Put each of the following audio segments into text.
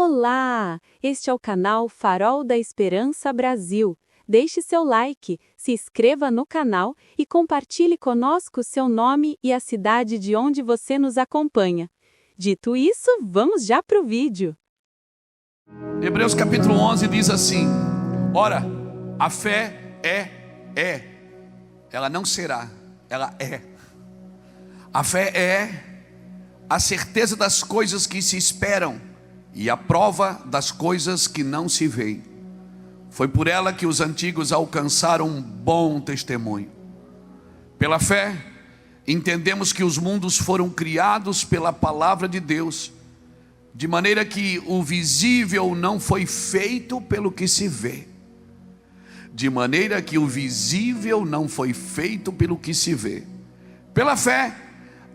Olá! Este é o canal Farol da Esperança Brasil. Deixe seu like, se inscreva no canal e compartilhe conosco seu nome e a cidade de onde você nos acompanha. Dito isso, vamos já para o vídeo. Hebreus capítulo 11 diz assim: ora, a fé ela não será, ela é. A fé é a certeza das coisas que se esperam e a prova das coisas que não se veem. Foi por ela que os antigos alcançaram um bom testemunho. Pela fé, entendemos que os mundos foram criados pela palavra de Deus, de maneira que o visível não foi feito pelo que se vê. De maneira que o visível não foi feito pelo que se vê. Pela fé,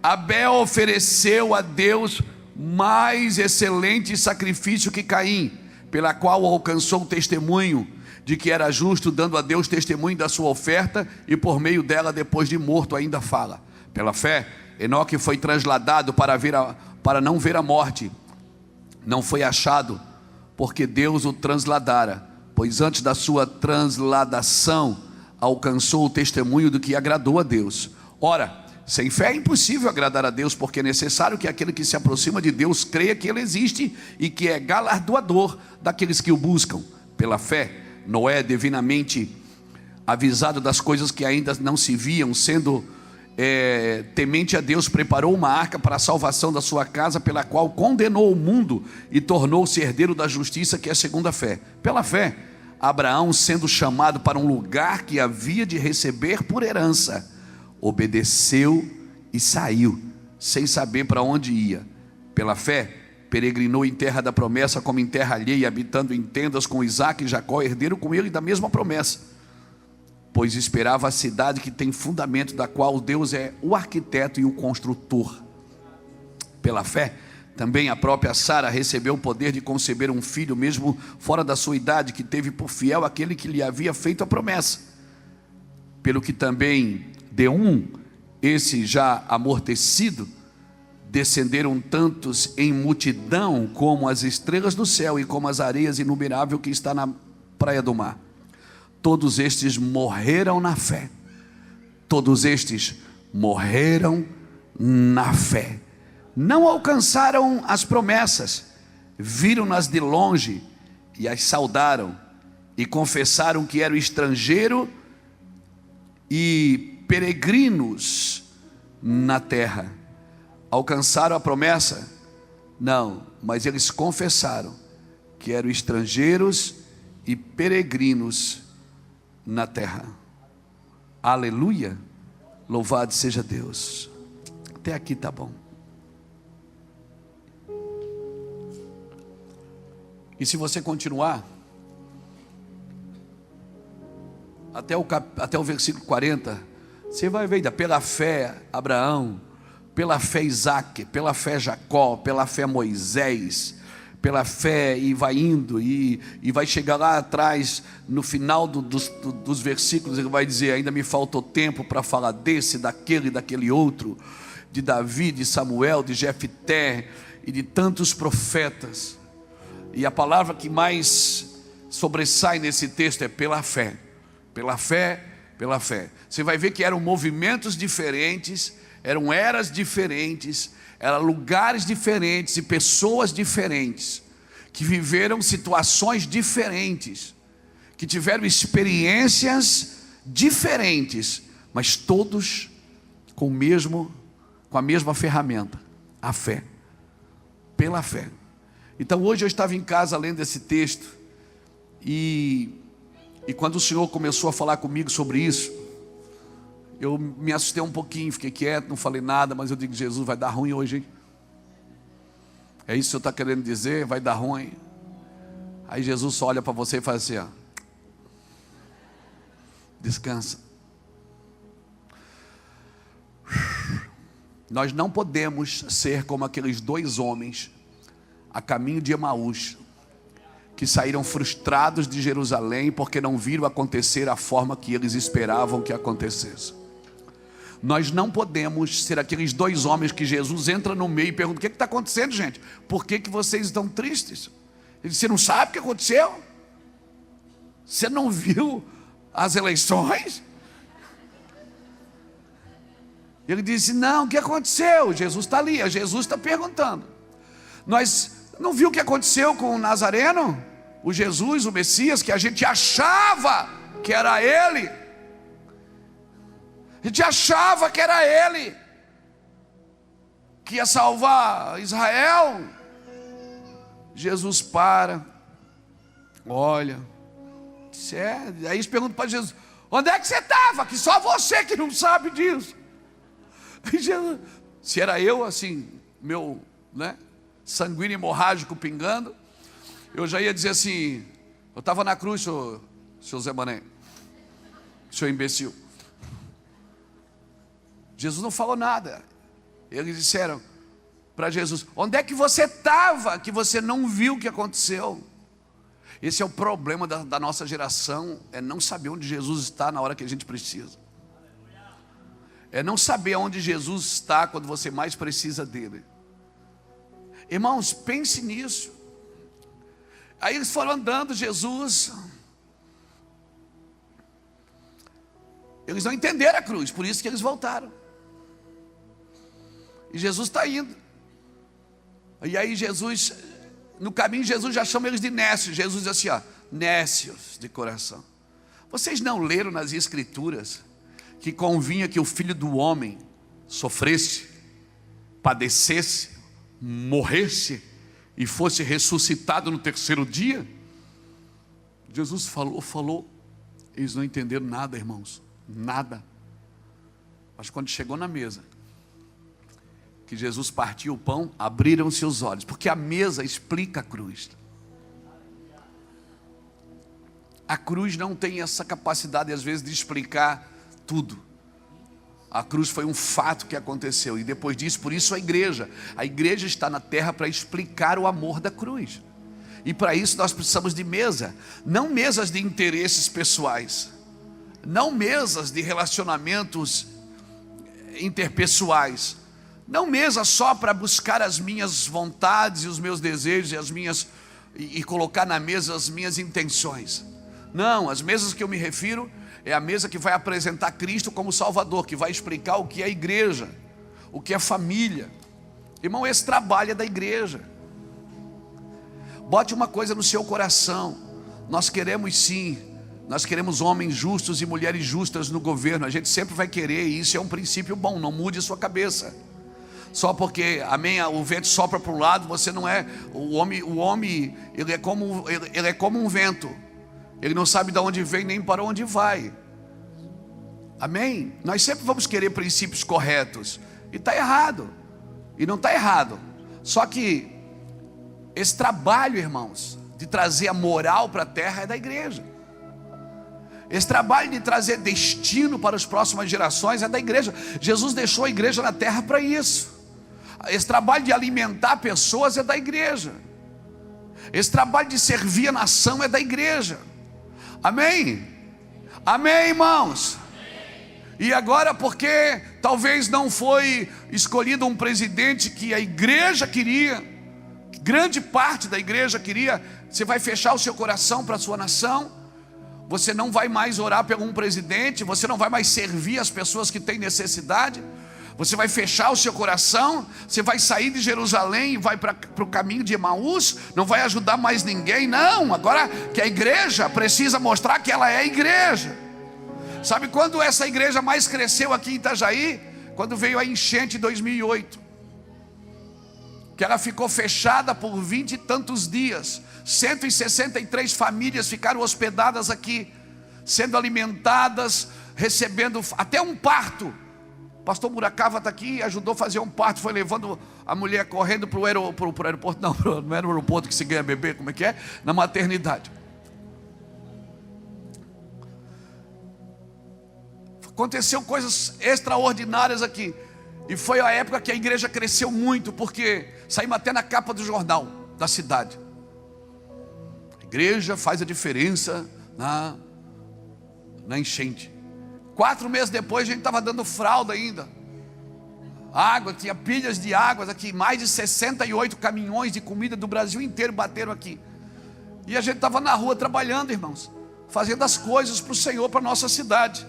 Abel ofereceu a Deus mais excelente sacrifício que Caim, pela qual alcançou o testemunho de que era justo, dando a Deus testemunho da sua oferta, e por meio dela, depois de morto, ainda fala. Pela fé, Enoque foi transladado para não ver a morte. Não foi achado, porque Deus o transladara, pois antes da sua transladação alcançou o testemunho do que agradou a Deus. Ora, sem fé é impossível agradar a Deus, porque é necessário que aquele que se aproxima de Deus creia que Ele existe e que é galardoador daqueles que o buscam. Pela fé, Noé, divinamente avisado das coisas que ainda não se viam, sendo temente a Deus, preparou uma arca para a salvação da sua casa, pela qual condenou o mundo e tornou-se herdeiro da justiça, que é segundo a fé. Pela fé, Abraão, sendo chamado para um lugar que havia de receber por herança, obedeceu e saiu, sem saber para onde ia. Pela fé, peregrinou em terra da promessa, como em terra alheia, habitando em tendas com Isaque e Jacó, herdeiro com ele da mesma promessa, pois esperava a cidade que tem fundamento, da qual Deus é o arquiteto e o construtor. Pela fé, também a própria Sara recebeu o poder de conceber um filho, mesmo fora da sua idade, que teve por fiel aquele que lhe havia feito a promessa. Pelo que também de esse já amortecido, descenderam tantos em multidão como as estrelas do céu e como as areias inumeráveis que está na praia do mar. Todos estes morreram na fé. Todos estes morreram na fé. Não alcançaram as promessas, viram-nas de longe e as saudaram, e confessaram que eram estrangeiro e peregrinos na terra. Alcançaram a promessa? Não, mas eles confessaram que eram estrangeiros e peregrinos na terra. Aleluia, louvado seja Deus. Até aqui tá bom. E se você continuar até o versículo 40, você vai ver, pela fé Abraão, pela fé Isaque, pela fé Jacó, pela fé Moisés, pela fé, e vai indo, e vai chegar lá atrás, no final dos versículos, ele vai dizer: ainda me faltou tempo para falar desse, daquele outro, de Davi, de Samuel, de Jefté, e de tantos profetas. E a palavra que mais sobressai nesse texto é pela fé. Pela fé, pela fé. Você vai ver que eram movimentos diferentes, eram eras diferentes, eram lugares diferentes e pessoas diferentes, que viveram situações diferentes, que tiveram experiências diferentes, mas todos com a mesma ferramenta, a fé. Pela fé. Então hoje eu estava em casa lendo esse texto, e quando o Senhor começou a falar comigo sobre isso, eu me assustei um pouquinho, fiquei quieto, não falei nada, mas eu digo: Jesus, vai dar ruim hoje, hein? É isso que o Senhor está querendo dizer? Vai dar ruim. Aí Jesus só olha para você e faz assim, ó: descansa. Nós não podemos ser como aqueles dois homens a caminho de Emaús, que saíram frustrados de Jerusalém porque não viram acontecer a forma que eles esperavam que acontecesse. Nós não podemos ser aqueles dois homens que Jesus entra no meio e pergunta: o que está acontecendo, gente? Por que vocês estão tristes? Ele disse: você não sabe o que aconteceu? Você não viu as eleições? Ele disse: não, o que aconteceu? Jesus está ali, Jesus está perguntando. Nós não viu o que aconteceu com o Nazareno? O Jesus, o Messias, que a gente achava que era ele. A gente achava que era ele, que ia salvar Israel. Jesus para, olha, aí eles perguntam para Jesus: onde é que você estava? Que só você que não sabe disso. E Jesus, se era eu, assim, meu, sanguíneo hemorrágico pingando, eu já ia dizer assim: eu estava na cruz, seu Zé Mané, seu imbecil. Jesus não falou nada. Eles disseram para Jesus: onde é que você estava que você não viu o que aconteceu? Esse é o problema da nossa geração, é não saber onde Jesus está na hora que a gente precisa. É não saber onde Jesus está quando você mais precisa dele. Irmãos, pense nisso. Aí eles foram andando, Jesus. Eles não entenderam a cruz, por isso que eles voltaram. E Jesus está indo. E aí Jesus, no caminho, Jesus já chama eles de nécios. Jesus diz assim, ó: nécios de coração. Vocês não leram nas Escrituras que convinha que o Filho do Homem sofresse, padecesse, morresse e fosse ressuscitado no terceiro dia? Jesus falou. Eles não entenderam nada, irmãos, nada. Mas quando chegou na mesa, que Jesus partiu o pão, abriram-se os olhos, porque a mesa explica a cruz. A cruz não tem essa capacidade, às vezes, de explicar tudo. A cruz foi um fato que aconteceu, e depois disso, por isso a igreja está na terra para explicar o amor da cruz. E para isso nós precisamos de mesa, não mesas de interesses pessoais, não mesas de relacionamentos interpessoais, não mesa só para buscar as minhas vontades e os meus desejos e colocar na mesa as minhas intenções. Não, as mesas que eu me refiro é a mesa que vai apresentar Cristo como Salvador, que vai explicar o que é igreja, o que é família. Irmão, esse trabalho é da igreja. Bote uma coisa no seu coração: nós queremos sim, nós queremos homens justos e mulheres justas no governo. A gente sempre vai querer, e isso é um princípio bom, não mude a sua cabeça. Só porque, amém, o vento sopra para um lado, você não é, o homem ele é como um vento. Ele não sabe de onde vem nem para onde vai. Amém? Nós sempre vamos querer princípios corretos. E está errado. E não está errado. Só que esse trabalho, irmãos, de trazer a moral para a terra é da igreja. Esse trabalho de trazer destino para as próximas gerações é da igreja. Jesus deixou a igreja na terra para isso. Esse trabalho de alimentar pessoas é da igreja. Esse trabalho de servir a nação é da igreja. Amém? Amém, irmãos? E agora, porque talvez não foi escolhido um presidente que a igreja queria, grande parte da igreja queria, você vai fechar o seu coração para a sua nação, você não vai mais orar por um presidente, você não vai mais servir as pessoas que têm necessidade, você vai fechar o seu coração, você vai sair de Jerusalém e vai para o caminho de Emaús, não vai ajudar mais ninguém. Não, agora que a igreja precisa mostrar que ela é igreja. Sabe quando essa igreja mais cresceu aqui em Itajaí? Quando veio a enchente em 2008, que ela ficou fechada por 20 e tantos dias, 163 famílias ficaram hospedadas aqui, sendo alimentadas, recebendo até um parto. O pastor Muracava está aqui, ajudou a fazer um parto, foi levando a mulher correndo para o aeroporto, não era o aeroporto que se ganha bebê, como é que é? Na maternidade. Aconteceu coisas extraordinárias aqui, e foi a época que a igreja cresceu muito, porque saímos até na capa do jornal da cidade. A igreja faz a diferença na enchente. 4 meses depois a gente estava dando fralda ainda. Água, tinha pilhas de águas aqui. Mais de 68 caminhões de comida do Brasil inteiro bateram aqui. E a gente estava na rua trabalhando, irmãos, fazendo as coisas para o Senhor, para a nossa cidade.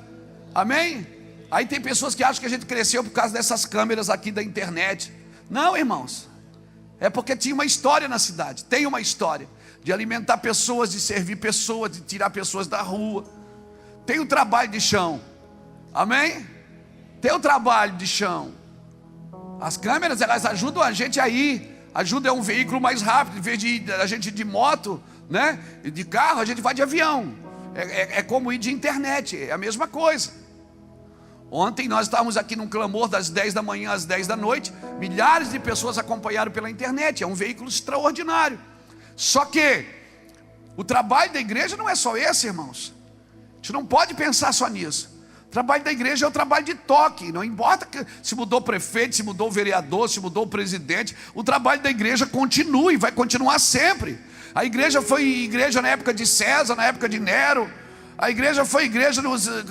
Amém? Aí tem pessoas que acham que a gente cresceu por causa dessas câmeras aqui da internet. Não, irmãos, é porque tinha uma história na cidade. Tem uma história de alimentar pessoas, de servir pessoas, de tirar pessoas da rua. Tem o trabalho de chão. Amém? Tem o trabalho de chão. As câmeras, elas ajudam a gente a ir. Ajuda, é um veículo mais rápido. Em vez de a gente ir de moto, né, de carro, a gente vai de avião. É como ir de internet, é a mesma coisa. Ontem nós estávamos aqui num clamor das 10 da manhã às 10 da noite. Milhares de pessoas acompanharam pela internet. É um veículo extraordinário. Só que o trabalho da igreja não é só esse, irmãos. A gente não pode pensar só nisso. O trabalho da igreja é o trabalho de toque. Não importa se mudou o prefeito, se mudou o vereador, se mudou o presidente. O trabalho da igreja continua e vai continuar sempre. A igreja foi igreja na época de César, na época de Nero. A igreja foi igreja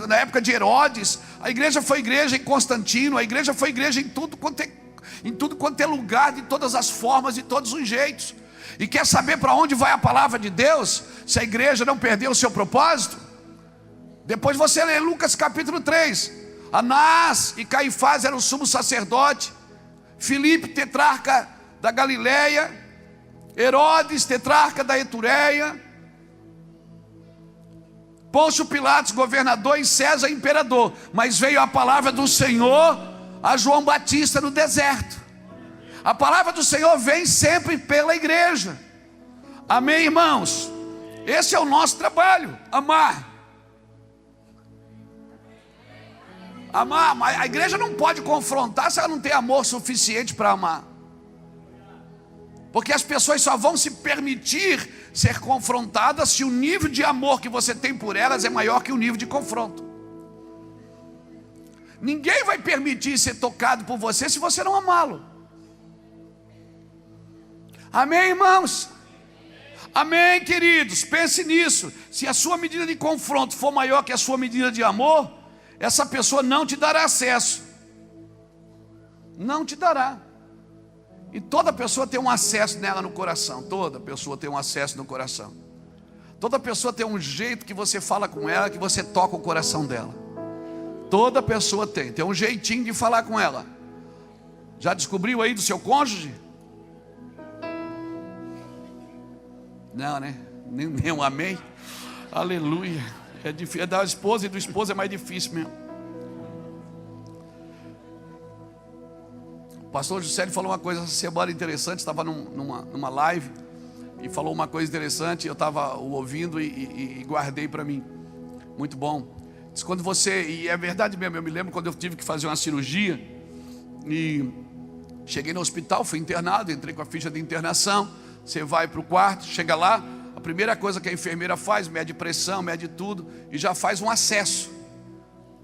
na época de Herodes. A igreja foi igreja em Constantino. A igreja foi igreja em tudo quanto é lugar, de todas as formas, de todos os jeitos. E quer saber para onde vai a palavra de Deus? Se a igreja não perdeu o seu propósito? Depois você lê Lucas capítulo 3. Anás e Caifás eram o sumo sacerdote. Filipe, tetrarca da Galileia. Herodes, tetrarca da Etureia. Pôncio Pilatos, governador, e César, imperador. Mas veio a palavra do Senhor a João Batista no deserto. A palavra do Senhor vem sempre pela igreja. Amém, irmãos? Esse é o nosso trabalho, amar. Amar, mas a igreja não pode confrontar se ela não tem amor suficiente para amar. Porque as pessoas só vão se permitir ser confrontadas se o nível de amor que você tem por elas é maior que o nível de confronto. Ninguém vai permitir ser tocado por você se você não amá-lo. Amém, irmãos? Amém, queridos? Pense nisso. Se a sua medida de confronto for maior que a sua medida de amor, essa pessoa não te dará acesso. Não te dará. E toda pessoa tem um acesso nela no coração. Toda pessoa tem um acesso no coração. Toda pessoa tem um jeito que você fala com ela, que você toca o coração dela. Toda pessoa tem um jeitinho de falar com ela. Já descobriu aí do seu cônjuge? Não, né? Nem um amém. Aleluia. É difícil. É da esposa e do esposo é mais difícil mesmo. O pastor Juscelio falou uma coisa essa semana interessante. Estava numa live e falou uma coisa interessante. Eu estava ouvindo e guardei para mim. Muito bom. Diz, quando você, e é verdade mesmo, eu me lembro quando eu tive que fazer uma cirurgia e cheguei no hospital, fui internado, entrei com a ficha de internação. Você vai para o quarto, chega lá, a primeira coisa que a enfermeira faz, mede pressão, mede tudo e já faz um acesso.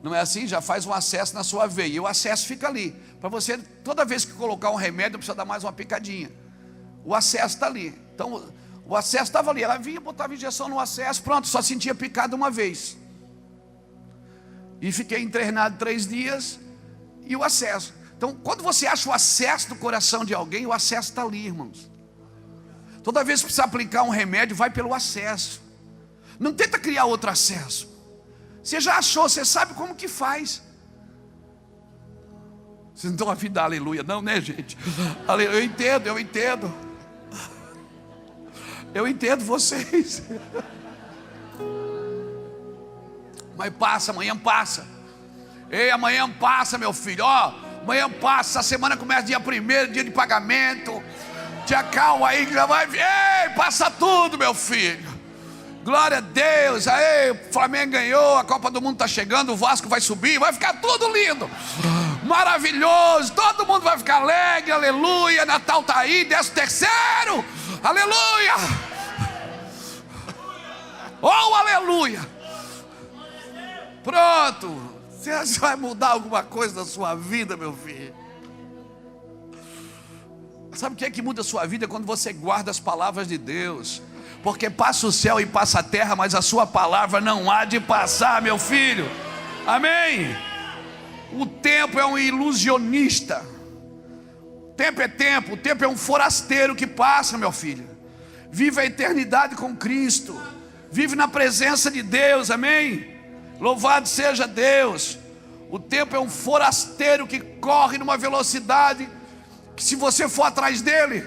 Não é assim? Já faz um acesso na sua veia. E o acesso fica ali. Para você, toda vez que colocar um remédio, precisa dar mais uma picadinha. O acesso está ali. Então, o acesso estava ali. Ela vinha, botava injeção no acesso, pronto, só sentia picada uma vez. E fiquei internado 3 dias e o acesso. Então, quando você acha o acesso do coração de alguém, o acesso está ali, irmãos. Toda vez que precisa aplicar um remédio, vai pelo acesso. Não tenta criar outro acesso. Você já achou, você sabe como que faz. Vocês não estão a fim da aleluia não, né, gente? Eu entendo. Eu entendo vocês. Mas passa, amanhã passa. Ei, amanhã passa, meu filho. Ó, amanhã passa, a semana começa dia 1º, dia de pagamento. Te acalma aí que já vai vir. Ei, passa tudo, meu filho. Glória a Deus. Aí, o Flamengo ganhou, a Copa do Mundo está chegando, o Vasco vai subir, vai ficar tudo lindo, maravilhoso, todo mundo vai ficar alegre, aleluia. Natal está aí, 13º, aleluia. Oh, aleluia. Pronto. Você vai mudar alguma coisa na sua vida, meu filho? Sabe o que é que muda a sua vida? Quando você guarda as palavras de Deus. Porque passa o céu e passa a terra, mas a sua palavra não há de passar, meu filho. Amém? O tempo é um ilusionista. O tempo é um forasteiro que passa, meu filho. Vive a eternidade com Cristo. Vive na presença de Deus, amém? Louvado seja Deus. O tempo é um forasteiro que corre numa velocidade que, se você for atrás dele,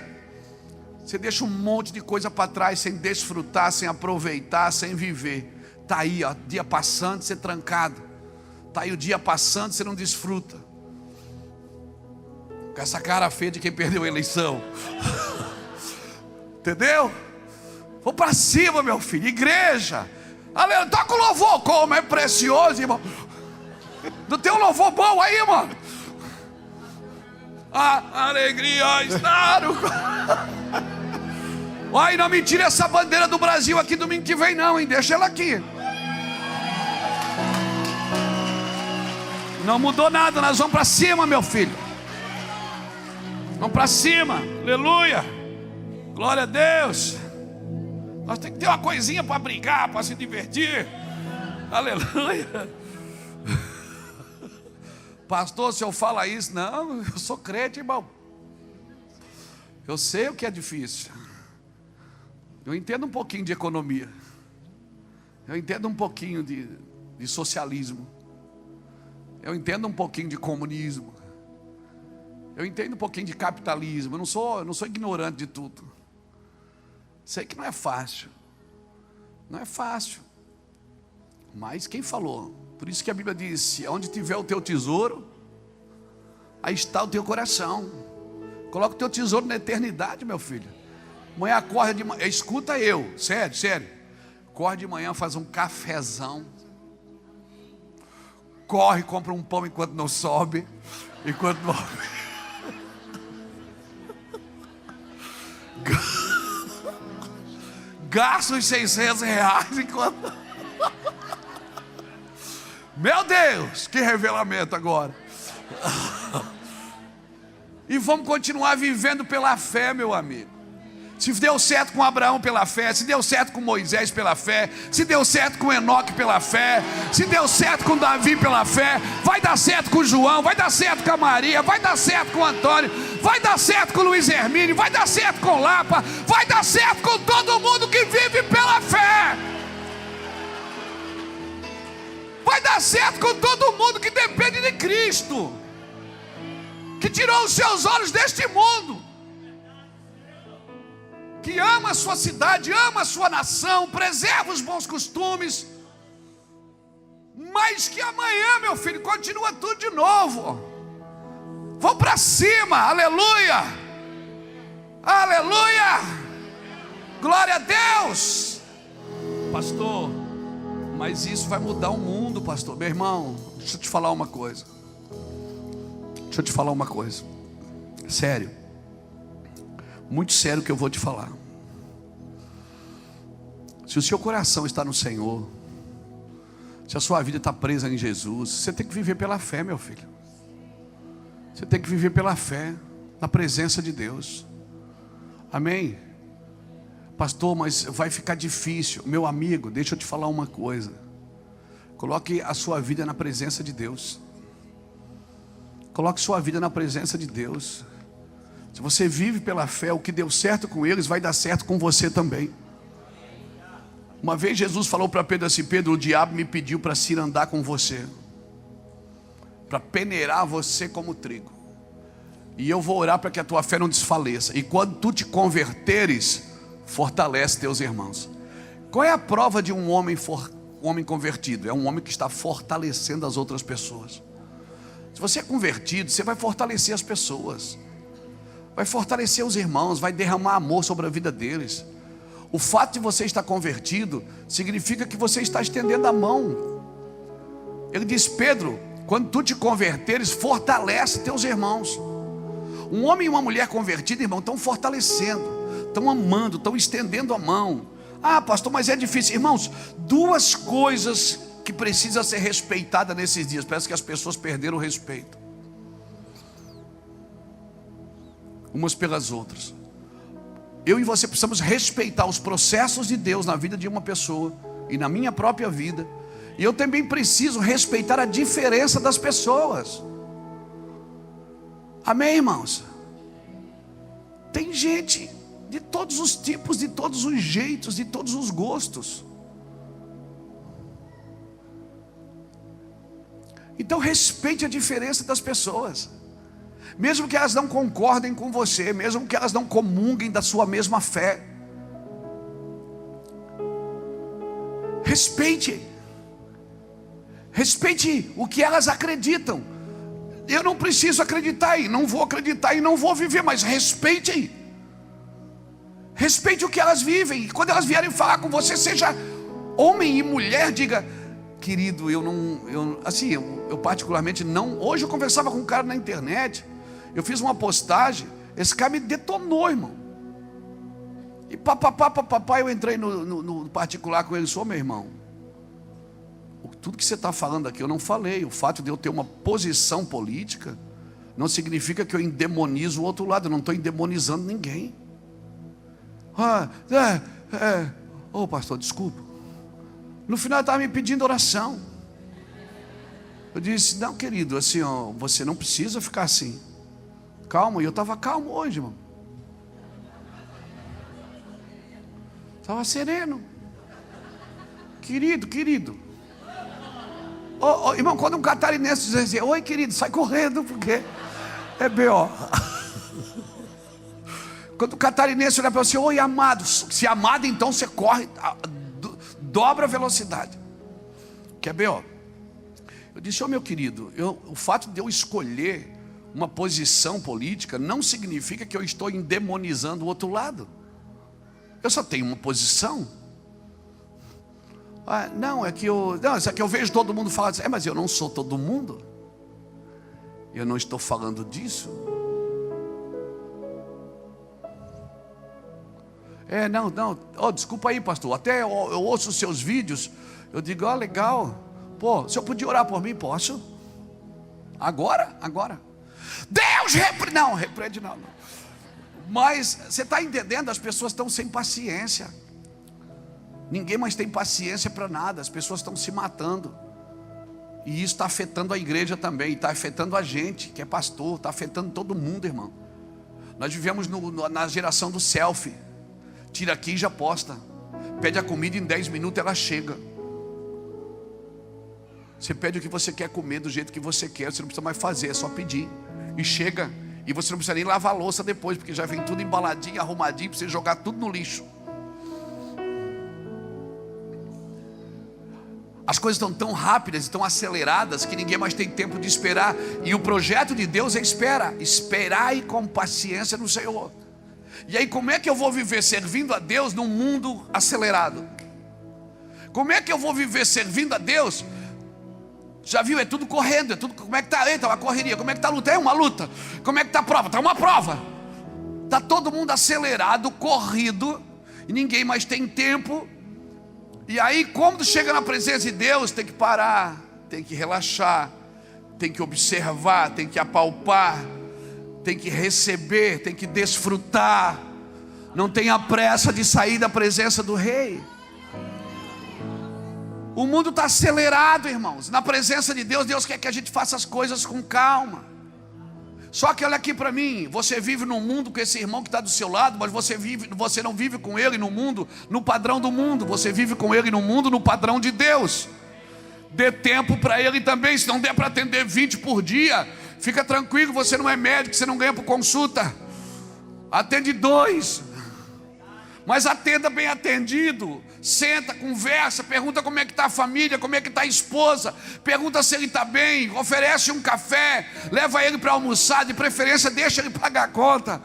você deixa um monte de coisa para trás, sem desfrutar, sem aproveitar, sem viver. Está aí, ó, dia passando, você trancado. Está aí o dia passando, você não desfruta. Com essa cara feia de quem perdeu a eleição. Entendeu? Vou para cima, meu filho. Igreja, aleluia. Toca o louvor, como é precioso, irmão. Não tem um louvor bom aí, mano? A alegria está no... Ai, não me tire essa bandeira do Brasil aqui domingo que vem não, hein? Deixa ela aqui. Não mudou nada, nós vamos para cima, meu filho. Vamos para cima, aleluia. Glória a Deus. Nós temos que ter uma coisinha para brigar, para se divertir. Aleluia. Pastor, se eu falar isso, não, eu sou crente, irmão. Eu sei o que é difícil. Eu entendo um pouquinho de economia. Eu entendo um pouquinho de socialismo. Eu entendo um pouquinho de comunismo. Eu entendo um pouquinho de capitalismo. Eu não sou ignorante de tudo. Sei que não é fácil. Não é fácil. Mas quem falou? Por isso que a Bíblia diz: onde tiver o teu tesouro, aí está o teu coração. Coloca o teu tesouro na eternidade, meu filho. Amanhã acorda de manhã, escuta eu, sério, sério. Acorda de manhã, faz um cafezão. Corre, compra um pão enquanto não sobe. Enquanto não... Gasta os R$600 enquanto... Meu Deus, que revelamento agora. E vamos continuar vivendo pela fé, meu amigo. Se deu certo com Abraão pela fé, se deu certo com Moisés pela fé, se deu certo com Enoque pela fé, se deu certo com Davi pela fé, vai dar certo com João, vai dar certo com a Maria, vai dar certo com o Antônio, vai dar certo com o Luiz Hermínio, vai dar certo com o Lapa, vai dar certo com todo mundo que vive pela fé. Vai dar certo com todo mundo que depende de Cristo, que tirou os seus olhos deste mundo, que ama a sua cidade, ama a sua nação, preserva os bons costumes, mas que amanhã, meu filho, continua tudo de novo. Vamos para cima, aleluia, aleluia, glória a Deus. Pastor, mas isso vai mudar o mundo, pastor. Meu irmão, deixa eu te falar uma coisa. Sério. Muito sério o que eu vou te falar. Se o seu coração está no Senhor, se a sua vida está presa em Jesus, você tem que viver pela fé, meu filho. Você tem que viver pela fé, na presença de Deus. Amém? Pastor, mas vai ficar difícil. Meu amigo, deixa eu te falar uma coisa. Coloque a sua vida na presença de Deus. Coloque sua vida na presença de Deus. Se você vive pela fé, o que deu certo com eles vai dar certo com você também. Uma vez Jesus falou para Pedro assim: Pedro, o diabo me pediu para se andar com você, para peneirar você como trigo, e eu vou orar para que a tua fé não desfaleça, e quando tu te converteres, fortalece teus irmãos. Qual é a prova de um homem convertido? É um homem que está fortalecendo as outras pessoas. Se você é convertido, você vai fortalecer as pessoas, vai fortalecer os irmãos, vai derramar amor sobre a vida deles. O fato de você estar convertido significa que você está estendendo a mão. Ele diz: Pedro, quando tu te converteres, fortalece teus irmãos. Um homem e uma mulher convertida, irmão, estão fortalecendo, estão amando, estão estendendo a mão. Ah, pastor, mas é difícil. Irmãos, duas coisas que precisam ser respeitadas nesses dias. Parece que as pessoas perderam o respeito umas pelas outras. Eu e você precisamos respeitar os processos de Deus na vida de uma pessoa e na minha própria vida. E eu também preciso respeitar a diferença das pessoas. Amém, irmãos? Tem gente de todos os tipos, de todos os jeitos, de todos os gostos. Então respeite a diferença das pessoas, mesmo que elas não concordem com você, mesmo que elas não comunguem da sua mesma fé. Respeite o que elas acreditam. Eu não preciso acreditar e não vou acreditar e não vou viver, mas respeite o que elas vivem. E quando elas vierem falar com você, seja homem e mulher, diga: querido, eu particularmente não. Hoje eu conversava com um cara na internet, eu fiz uma postagem, esse cara me detonou, irmão. E papapá, eu entrei no particular com ele. Sou meu irmão, tudo que você está falando aqui eu não falei. O fato de eu ter uma posição política não significa que eu endemonizo o outro lado. Eu não estou endemonizando ninguém. Ô pastor, desculpa. No final ele estava me pedindo oração. Eu disse: não, querido, assim, ó, você não precisa ficar assim. Calma. E eu estava calmo hoje, irmão. Estava sereno. Querido. Irmão, quando um catarinense diz assim: oi, querido, sai correndo, porque é B.O. Quando o catarinense olha para você: oi, amado. Se amado, então você corre, dobra a velocidade, que é B.O. Eu disse: meu querido, o fato de eu escolher uma posição política não significa que eu estou endemonizando o outro lado. Eu só tenho uma posição. Não, isso é que eu vejo todo mundo falar assim. Mas eu não sou todo mundo. Eu não estou falando disso. Desculpa aí, pastor. Até eu ouço os seus vídeos. Eu digo: legal. Pô, o senhor podia orar por mim? Posso? Agora? Deus repreende. Não, repreende não. Mas você está entendendo? As pessoas estão sem paciência. Ninguém mais tem paciência para nada. As pessoas estão se matando. E isso está afetando a igreja também. Está afetando a gente que é pastor. Está afetando todo mundo, irmão. Nós vivemos na geração do selfie. Tira aqui e já posta. Pede a comida, em 10 minutos ela chega. Você pede o que você quer comer do jeito que você quer. Você não precisa mais fazer, é só pedir. E chega. E você não precisa nem lavar a louça depois, porque já vem tudo embaladinho, arrumadinho, para você jogar tudo no lixo. As coisas estão tão rápidas e tão aceleradas que ninguém mais tem tempo de esperar. E o projeto de Deus é esperar com paciência no Senhor. E aí, como é que eu vou viver servindo a Deus num mundo acelerado? Como é que eu vou viver servindo a Deus? Já viu? É tudo correndo, é tudo. Como é que está? Eita, uma correria. Como é que está a luta? É uma luta. Como é que está a prova? Está uma prova. Está todo mundo acelerado, corrido, e ninguém mais tem tempo. E aí, quando chega na presença de Deus, tem que parar, tem que relaxar, tem que observar, tem que apalpar, tem que receber, tem que desfrutar. Não tenha pressa de sair da presença do Rei. O mundo está acelerado, irmãos. Na presença de Deus, Deus quer que a gente faça as coisas com calma. Só que olha aqui para mim, você vive num mundo com esse irmão que está do seu lado, mas você não vive com ele no mundo, no padrão do mundo. Você vive com ele no mundo, no padrão de Deus. Dê tempo para ele também. Se não der para atender 20 por dia, fica tranquilo, você não é médico, você não ganha por consulta. Atende 2. Mas atenda bem atendido. Senta, conversa, pergunta como é que está a família, como é que está a esposa, pergunta se ele está bem, oferece um café, leva ele para almoçar, de preferência deixa ele pagar a conta.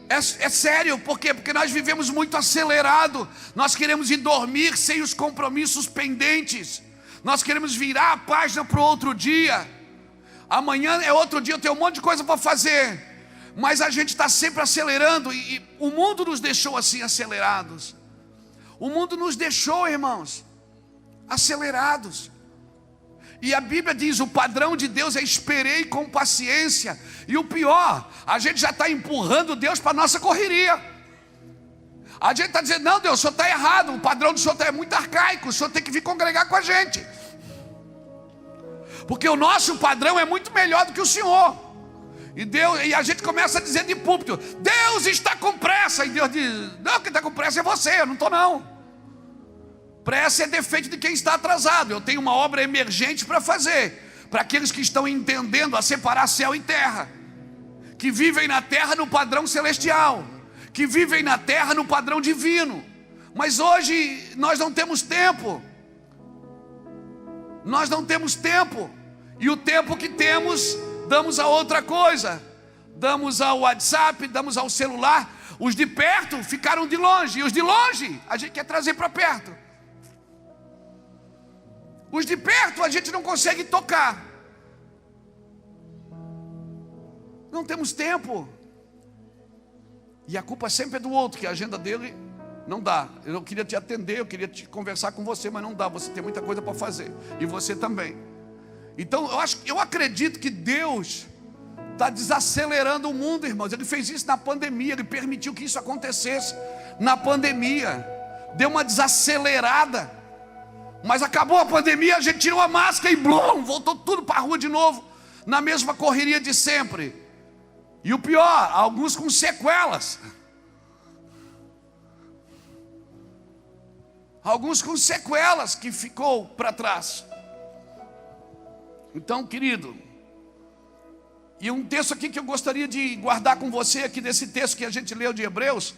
É sério, por quê? Porque nós vivemos muito acelerado. Nós queremos ir dormir sem os compromissos pendentes. Nós queremos virar a página para o outro dia. Amanhã é outro dia, eu tenho um monte de coisa para fazer. Mas a gente está sempre acelerando. E o mundo nos deixou assim acelerados. O mundo nos deixou, irmãos, acelerados. E a Bíblia diz: o padrão de Deus é esperei com paciência. E o pior, a gente já está empurrando Deus para a nossa correria. A gente está dizendo: não, Deus, o Senhor está errado. O padrão do Senhor é muito arcaico. O Senhor tem que vir congregar com a gente. Porque o nosso padrão é muito melhor do que o Senhor. E a gente começa a dizer de púlpito: Deus está com pressa. E Deus diz: não, quem está com pressa é você, eu não estou não. Pressa é defeito de quem está atrasado. Eu tenho uma obra emergente para fazer, para aqueles que estão entendendo a separar céu e terra, que vivem na terra no padrão celestial, que vivem na terra no padrão divino. Mas hoje nós não temos tempo. Nós não temos tempo. E o tempo que temos, damos a outra coisa. Damos ao WhatsApp, damos ao celular. Os de perto ficaram de longe, e os de longe a gente quer trazer para perto. Os de perto a gente não consegue tocar. Não temos tempo. E a culpa sempre é do outro, que a agenda dele não dá. Eu queria te atender, eu queria te conversar com você, mas não dá. Você tem muita coisa para fazer. E você também. Então eu acredito que Deus está desacelerando o mundo, irmãos. Ele fez isso na pandemia. Ele permitiu que isso acontecesse na pandemia. Deu uma desacelerada. Mas acabou a pandemia, a gente tirou a máscara e blum, voltou tudo para a rua de novo, na mesma correria de sempre. E o pior, alguns com sequelas. Alguns com sequelas que ficou para trás. Então, querido, e um texto aqui que eu gostaria de guardar com você, aqui desse texto que a gente leu de Hebreus: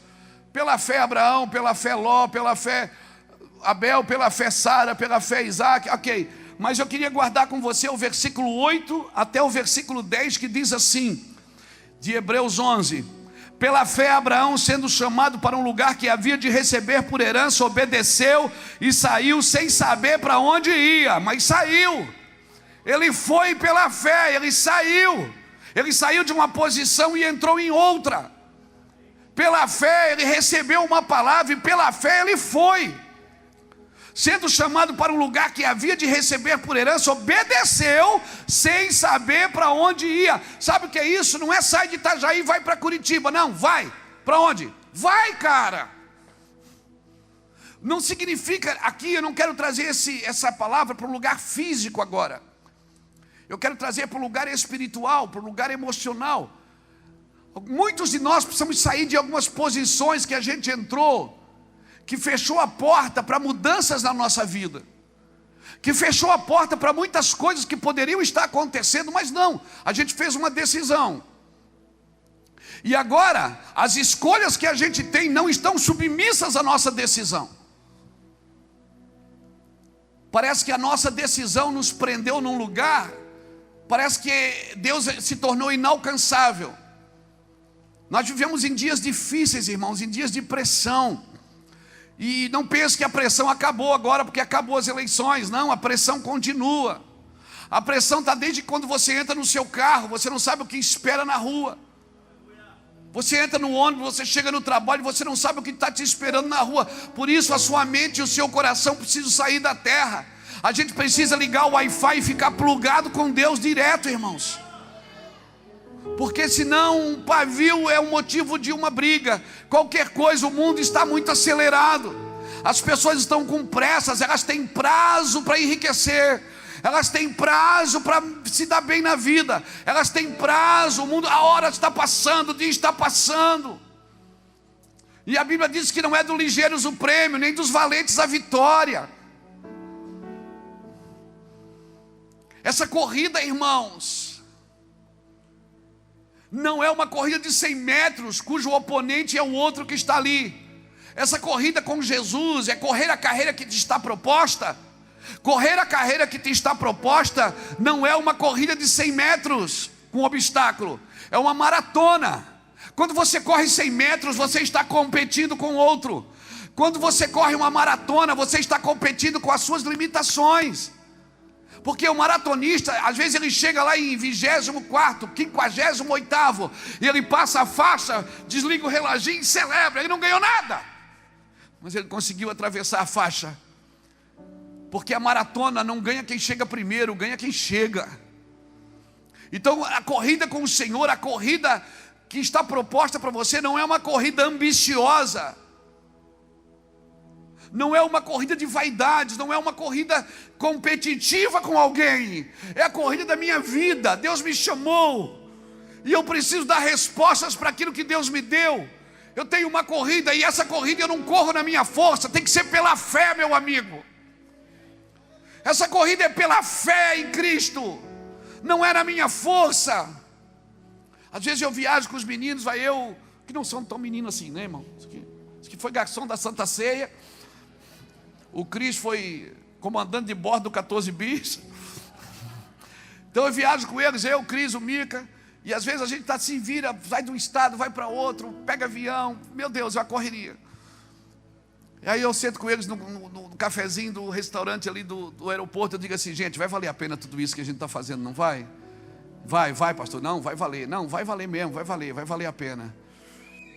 pela fé Abraão, pela fé Ló, pela fé Abel, pela fé Sara, pela fé Isaac, ok. Mas eu queria guardar com você o versículo 8 até o versículo 10, que diz assim, de Hebreus 11: pela fé Abraão, sendo chamado para um lugar que havia de receber por herança, obedeceu e saiu sem saber para onde ia, mas saiu. Ele foi pela fé, ele saiu de uma posição e entrou em outra. Pela fé ele recebeu uma palavra e pela fé ele foi. Sendo chamado para um lugar que havia de receber por herança, obedeceu sem saber para onde ia. Sabe o que é isso? Não é sai de Itajaí e vai para Curitiba. Não, vai. Para onde? Vai, cara. Não significa, aqui eu não quero trazer essa palavra para um lugar físico agora. Eu quero trazer para um lugar espiritual, para um lugar emocional. Muitos de nós precisamos sair de algumas posições que a gente entrou, que fechou a porta para mudanças na nossa vida, que fechou a porta para muitas coisas que poderiam estar acontecendo, mas não, a gente fez uma decisão. E agora, as escolhas que a gente tem não estão submissas à nossa decisão. Parece que a nossa decisão nos prendeu num lugar, parece que Deus se tornou inalcançável. Nós vivemos em dias difíceis, irmãos, em dias de pressão. E não pense que a pressão acabou agora, porque acabou as eleições. Não, a pressão continua. A pressão está desde quando você entra no seu carro, você não sabe o que espera na rua. Você entra no ônibus, você chega no trabalho, você não sabe o que está te esperando na rua. Por isso a sua mente e o seu coração precisam sair da terra. A gente precisa ligar o Wi-Fi e ficar plugado com Deus direto, irmãos. Porque senão um pavio é um motivo de uma briga. Qualquer coisa, o mundo está muito acelerado. As pessoas estão com pressas, elas têm prazo para enriquecer, elas têm prazo para se dar bem na vida, elas têm prazo, o mundo, a hora está passando, o dia está passando. E a Bíblia diz que não é do ligeiros o prêmio, nem dos valentes a vitória. Essa corrida, irmãos, não é uma corrida de 100 metros, cujo oponente é o outro que está ali. Essa corrida com Jesus é correr a carreira que te está proposta. Correr a carreira que te está proposta não é uma corrida de 100 metros com obstáculo, é uma maratona. Quando você corre 100 metros, você está competindo com outro. Quando você corre uma maratona, você está competindo com as suas limitações. Porque o maratonista, às vezes ele chega lá em 24º, 58º, e ele passa a faixa, desliga o reloginho e celebra, ele não ganhou nada, mas ele conseguiu atravessar a faixa. Porque a maratona não ganha quem chega primeiro, ganha quem chega. Então a corrida com o Senhor, a corrida que está proposta para você, não é uma corrida ambiciosa, não é uma corrida de vaidades, não é uma corrida competitiva com alguém, é a corrida da minha vida. Deus me chamou, E eu preciso dar respostas para aquilo que Deus me deu. Eu tenho uma corrida e essa corrida eu não corro na minha força, tem que ser pela fé, meu amigo. Essa corrida é pela fé em Cristo, não é na minha força. Às vezes eu viajo com os meninos, vai eu, que não são tão meninos assim, né, irmão? Isso aqui foi garçom da Santa Ceia. O Cris foi comandante de bordo do 14 bis. Então eu viajo com eles, eu, o Cris, o Mica. E às vezes a gente se vira, vai de um estado, vai para outro, pega avião. Meu Deus, é uma correria. E aí eu sento com eles no cafezinho do restaurante ali do aeroporto. Eu digo assim, gente, vai valer a pena tudo isso que a gente está fazendo, não vai? Vai, pastor, não, vai valer. Não, vai valer mesmo, vai valer a pena.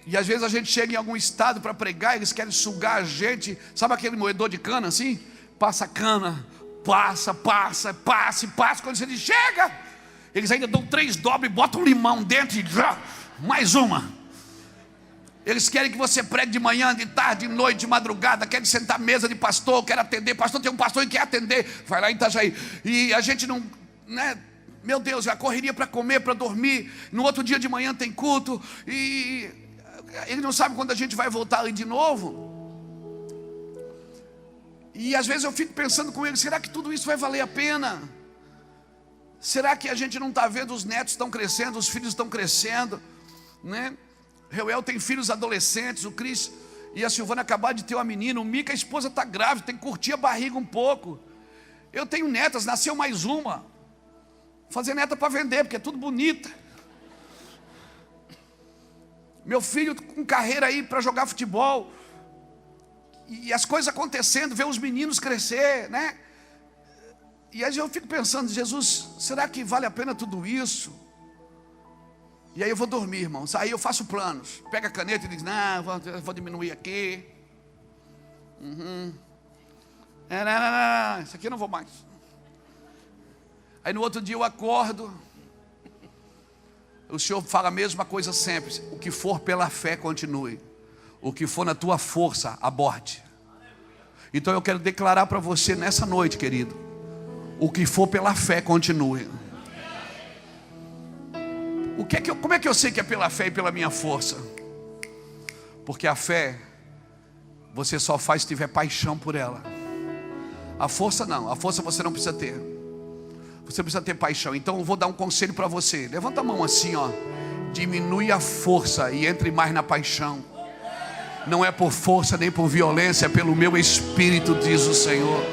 E às vezes a gente chega em algum estado para pregar, eles querem sugar a gente. Sabe aquele moedor de cana assim? Passa a cana, passa. Quando você diz, chega! Eles ainda dão 3 dobras e botam um limão dentro e mais uma. Eles querem que você pregue de manhã, de tarde, de noite, de madrugada. Querem sentar à mesa de pastor, quer atender. Pastor, tem um pastor que quer atender. Vai lá em Itajaí. E a gente não, né? Meu Deus, a correria para comer, para dormir. No outro dia de manhã tem culto. E ele não sabe quando a gente vai voltar ali de novo. E às vezes eu fico pensando com ele, será que tudo isso vai valer a pena? Será que a gente não está vendo os netos estão crescendo, os filhos estão crescendo, né? Reuel tem filhos adolescentes, o Cris e a Silvana acabaram de ter uma menina, o Mica, a esposa está grávida, tem que curtir a barriga um pouco. Eu tenho netas, nasceu mais uma. Vou fazer neta para vender, porque é tudo bonita. Meu filho com carreira aí para jogar futebol. E as coisas acontecendo, ver os meninos crescer, né? E aí eu fico pensando, Jesus, será que vale a pena tudo isso? E aí eu vou dormir, irmãos. Aí eu faço planos. Pega a caneta e diz, não, vou diminuir aqui. Não, isso aqui eu não vou mais. Aí no outro dia eu acordo. O Senhor fala a mesma coisa sempre. O que for pela fé, continue. O que for na tua força, aborte. Então eu quero declarar para você nessa noite, querido. O que for pela fé, continue. Como é que eu sei que é pela fé e pela minha força? Porque a fé, você só faz se tiver paixão por ela. A força não, a força você não precisa ter. Você precisa ter paixão. Então eu vou dar um conselho para você. Levanta a mão assim, ó. Diminui a força e entre mais na paixão. Não é por força nem por violência, é pelo meu espírito, diz o Senhor.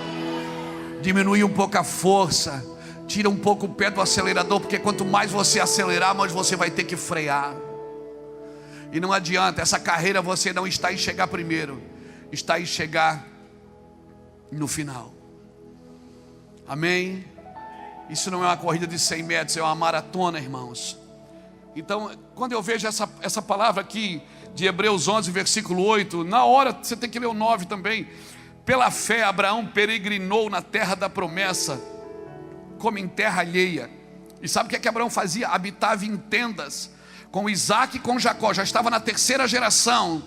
Diminui um pouco a força. Tira um pouco o pé do acelerador, porque quanto mais você acelerar, mais você vai ter que frear. E não adianta, essa carreira você não está em chegar primeiro, está em chegar no final. Amém? Isso não é uma corrida de 100 metros, é uma maratona, irmãos. Então, quando eu vejo essa palavra aqui, de Hebreus 11, versículo 8, na hora você tem que ler o 9 também. Pela fé, Abraão peregrinou na terra da promessa, como em terra alheia. E sabe o que Abraão fazia? Habitava em tendas com Isaac e com Jacó. Já estava na 3ª geração,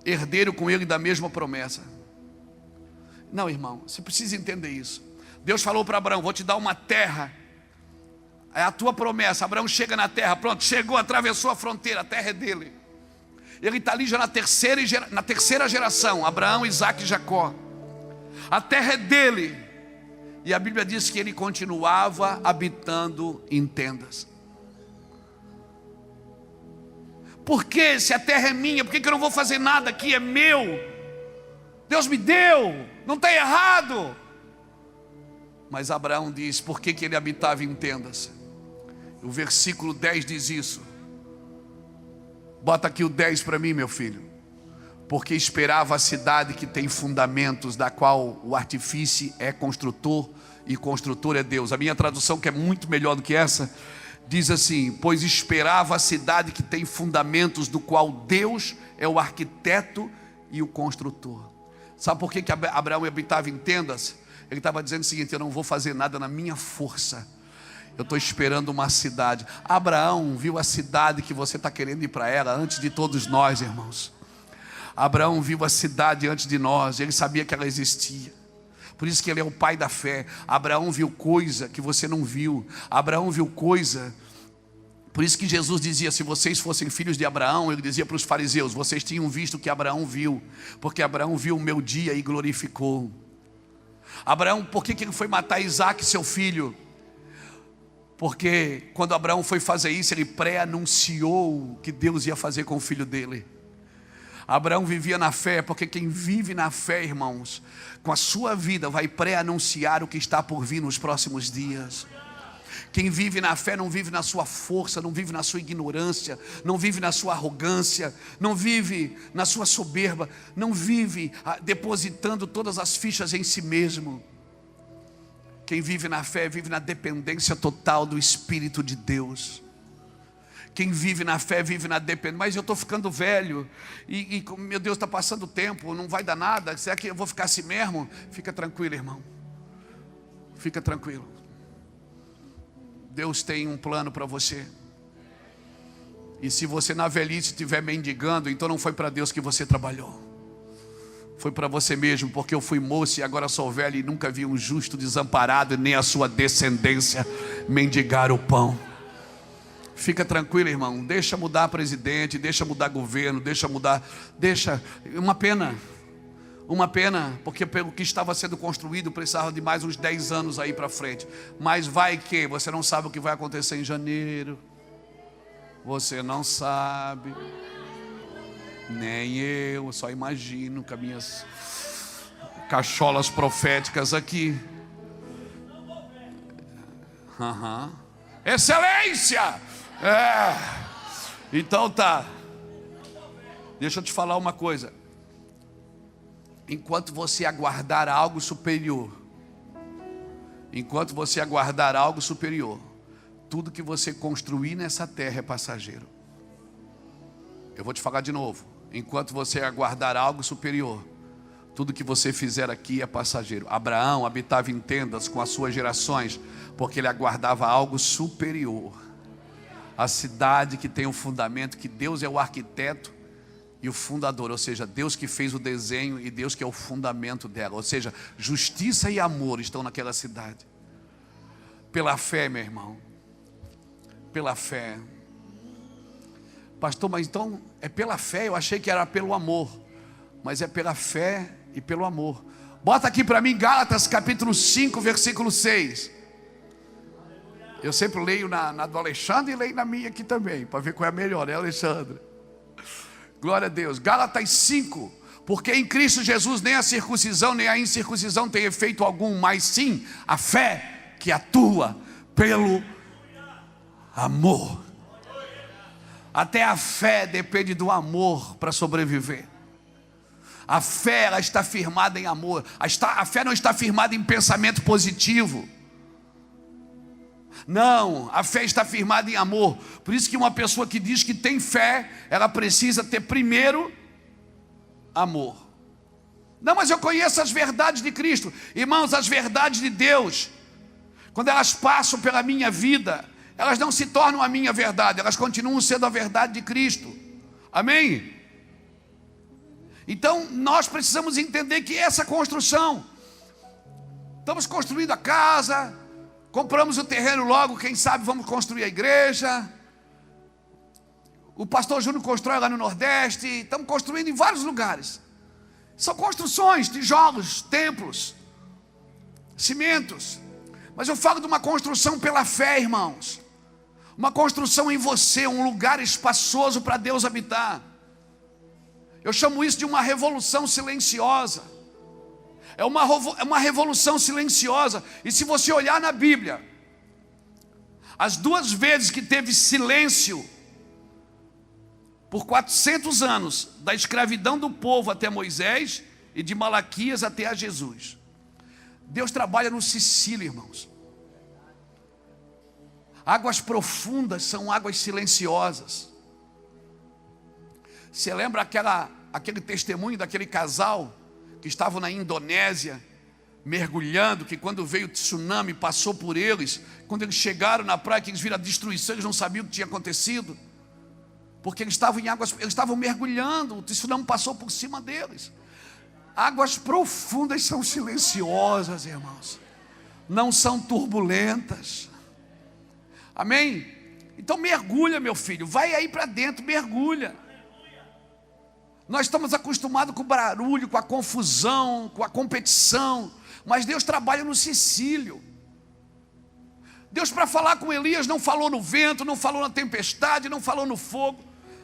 herdeiro com ele da mesma promessa. Não, irmão, você precisa entender isso. Deus falou para Abraão, vou te dar uma terra. É a tua promessa. Abraão chega na terra, pronto, chegou, atravessou a fronteira, a terra é dele. Ele está ali já na terceira geração, Abraão, Isaac e Jacó. A terra é dele. E a Bíblia diz que ele continuava habitando em tendas. Por que, se a terra é minha, por que eu não vou fazer nada aqui? É meu. Deus me deu, não está errado. Mas Abraão diz, por que ele habitava em tendas? O versículo 10 diz isso. Bota aqui o 10 para mim, meu filho. Porque esperava a cidade que tem fundamentos, da qual o artífice é construtor e construtor é Deus. A minha tradução, que é muito melhor do que essa, diz assim: pois esperava a cidade que tem fundamentos, do qual Deus é o arquiteto e o construtor. Sabe por que Abraão habitava em tendas? Ele estava dizendo o seguinte: eu não vou fazer nada na minha força, eu estou esperando uma cidade. Abraão viu a cidade que você está querendo ir para ela antes de todos nós, irmãos. Abraão viu a cidade antes de nós, ele sabia que ela existia. Por isso que ele é o pai da fé. Abraão viu coisa que você não viu. Abraão viu coisa Por isso que Jesus dizia, se vocês fossem filhos de Abraão, ele dizia para os fariseus, vocês tinham visto o que Abraão viu, porque Abraão viu o meu dia e glorificou. Abraão, por que ele foi matar Isaque, seu filho? Porque quando Abraão foi fazer isso, ele pré-anunciou o que Deus ia fazer com o filho dele. Abraão vivia na fé, porque quem vive na fé, irmãos, com a sua vida vai pré-anunciar o que está por vir nos próximos dias. Quem vive na fé não vive na sua força, não vive na sua ignorância, não vive na sua arrogância, não vive na sua soberba, não vive depositando todas as fichas em si mesmo. Quem vive na fé vive na dependência total do Espírito de Deus. Quem vive na fé vive na dependência. Mas eu estou ficando velho e meu Deus, está passando o tempo, não vai dar nada. Será que eu vou ficar assim mesmo? Fica tranquilo, irmão. Fica tranquilo. Deus tem um plano para você. E se você na velhice estiver mendigando, então não foi para Deus que você trabalhou. Foi para você mesmo, porque eu fui moço e agora sou velho e nunca vi um justo desamparado, nem a sua descendência mendigar o pão. Fica tranquilo, irmão, deixa mudar presidente, deixa mudar governo, deixa, uma pena, porque pelo que estava sendo construído, precisava de mais uns 10 anos aí para frente, mas vai que, você não sabe o que vai acontecer em janeiro, você não sabe, nem eu só imagino com as minhas cacholas proféticas aqui. Excelência! Então tá. Deixa eu te falar uma coisa. Enquanto você aguardar algo superior, tudo que você construir nessa terra é passageiro. Eu vou te falar de novo. Enquanto você aguardar algo superior, tudo que você fizer aqui é passageiro. Abraão habitava em tendas com as suas gerações, porque ele aguardava algo superior. A cidade que tem um fundamento, que Deus é o arquiteto e o fundador, ou seja, Deus que fez o desenho e Deus que é o fundamento dela, ou seja, justiça e amor estão naquela cidade. Pela fé, meu irmão, pela fé. Pastor, mas então é pela fé? Eu achei que era pelo amor, mas é pela fé e pelo amor. Bota aqui para mim Gálatas capítulo 5, versículo 6. Eu sempre leio na do Alexandre e leio na minha aqui também, para ver qual é a melhor, né, Alexandre? Glória a Deus. Gálatas 5. Porque em Cristo Jesus nem a circuncisão nem a incircuncisão tem efeito algum, mas sim a fé que atua pelo amor. Até a fé depende do amor para sobreviver. A fé, ela está firmada em amor. A fé não está firmada em pensamento positivo. Não, a fé está firmada em amor. Por isso que uma pessoa que diz que tem fé, ela precisa ter primeiro amor. Não, mas eu conheço as verdades de Cristo. Irmãos, as verdades de Deus, quando elas passam pela minha vida, elas não se tornam a minha verdade, elas continuam sendo a verdade de Cristo. Amém? Então nós precisamos entender que essa construção, estamos construindo a casa, compramos o terreno logo, quem sabe vamos construir a igreja. O pastor Júnior constrói lá no Nordeste, estamos construindo em vários lugares. São construções, tijolos, templos, cimentos. Mas eu falo de uma construção pela fé, irmãos. Uma construção em você, um lugar espaçoso para Deus habitar. Eu chamo isso de uma revolução silenciosa. É uma revolução silenciosa. E se você olhar na Bíblia, as duas vezes que teve silêncio, por 400 anos, da escravidão do povo até Moisés, e de Malaquias até a Jesus, Deus trabalha no Sicílio, irmãos. Águas profundas são águas silenciosas. Você lembra aquele testemunho daquele casal que estavam na Indonésia, mergulhando, que quando veio o tsunami passou por eles, quando eles chegaram na praia, que eles viram a destruição, eles não sabiam o que tinha acontecido, porque eles estavam em águas, eles estavam mergulhando, o tsunami passou por cima deles. Águas profundas são silenciosas, irmãos, não são turbulentas. Amém? Então mergulha, meu filho, vai aí para dentro, mergulha. Nós estamos acostumados com o barulho, com a confusão, com a competição, mas Deus trabalha no cecílio. Deus, para falar com Elias, não falou no vento, não falou na tempestade, não falou no fogo,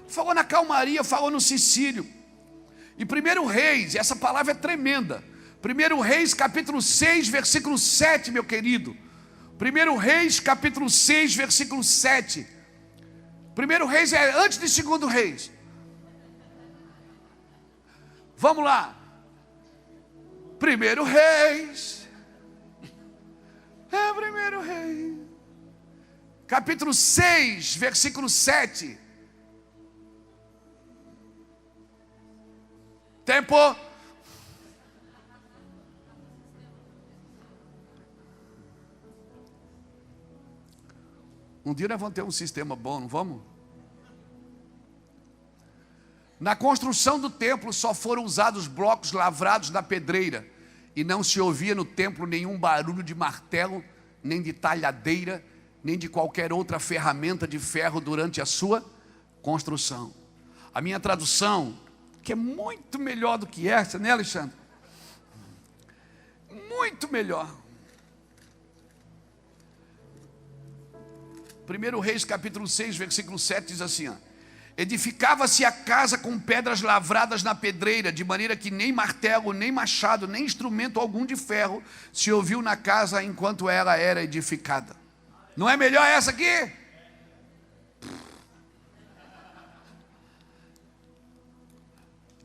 falou na calmaria, falou no cecílio. E 1 Reis, essa palavra é tremenda, 1 Reis capítulo 6, versículo 7, meu querido. 1 Reis capítulo 6, versículo 7. 1 Reis é antes de 2 Reis. Vamos lá. 1 Reis. É 1 Reis. Capítulo 6, versículo 7. Tempo. Um dia nós vamos ter um sistema bom, não vamos? Na construção do templo só foram usados blocos lavrados na pedreira, e não se ouvia no templo nenhum barulho de martelo, nem de talhadeira, nem de qualquer outra ferramenta de ferro durante a sua construção. A minha tradução, que é muito melhor do que essa, né, Alexandre? Muito melhor. 1 Reis capítulo 6, versículo 7 diz assim, ó: edificava-se a casa com pedras lavradas na pedreira, de maneira que nem martelo, nem machado, nem instrumento algum de ferro se ouviu na casa enquanto ela era edificada. Não é melhor essa aqui?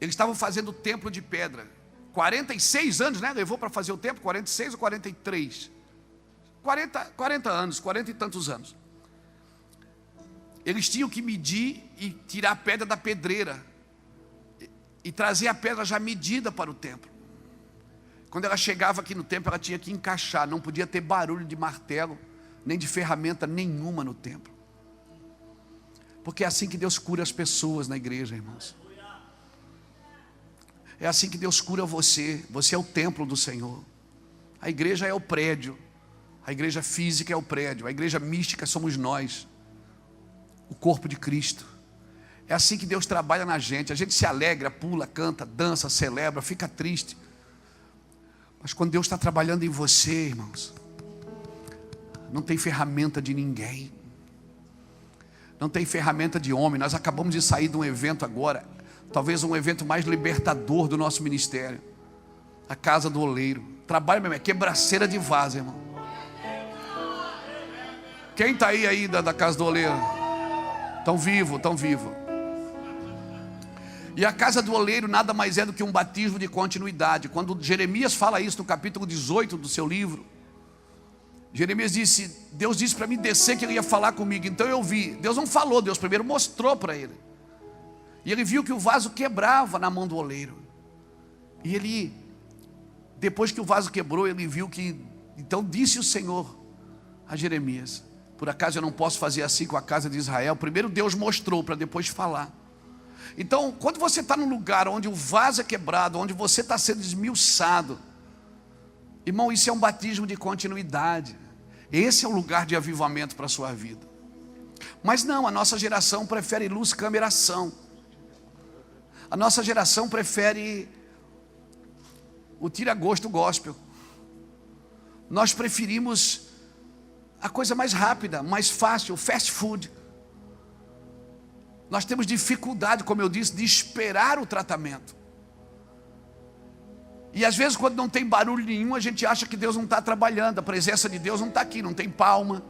Eles estavam fazendo o templo de pedra. 46 anos, né? Levou para fazer o templo, 46 ou 43? 40 anos, 40 e tantos anos. Eles tinham que medir e tirar a pedra da pedreira e trazer a pedra já medida para o templo. Quando ela chegava aqui no templo, ela tinha que encaixar, não podia ter barulho de martelo, nem de ferramenta nenhuma no templo. Porque é assim que Deus cura as pessoas na igreja, irmãos. É assim que Deus cura você. Você é o templo do Senhor. A igreja é o prédio. A igreja física é o prédio. A igreja mística somos nós, o corpo de Cristo. É assim que Deus trabalha na gente. A gente se alegra, pula, canta, dança, celebra, fica triste. Mas quando Deus está trabalhando em você, irmãos, não tem ferramenta de ninguém. Não tem ferramenta de homem. Nós acabamos de sair de um evento agora, talvez um evento mais libertador do nosso ministério, a Casa do Oleiro. Trabalho mesmo, é quebraceira de vaso, irmão. Quem está aí da Casa do Oleiro? Tão vivo, tão vivo. E a Casa do Oleiro nada mais é do que um batismo de continuidade. Quando Jeremias fala isso no capítulo 18 do seu livro, Jeremias disse, Deus disse para mim descer que ele ia falar comigo. Então eu vi, Deus não falou, Deus primeiro mostrou para ele. E ele viu que o vaso quebrava na mão do oleiro. E ele, depois que o vaso quebrou, ele viu que, então disse o Senhor a Jeremias, por acaso eu não posso fazer assim com a casa de Israel? Primeiro Deus mostrou para depois falar. Então, quando você está num lugar onde o vaso é quebrado, onde você está sendo esmiuçado, irmão, isso é um batismo de continuidade. Esse é o lugar de avivamento para a sua vida. Mas não, a nossa geração prefere luz, câmera, ação. A nossa geração prefere o tira-gosto gospel. Nós preferimos a coisa mais rápida, mais fácil, o fast food. Nós temos dificuldade, como eu disse, de esperar o tratamento. E às vezes quando não tem barulho nenhum, a gente acha que Deus não está trabalhando. A presença de Deus não está aqui, não tem palma.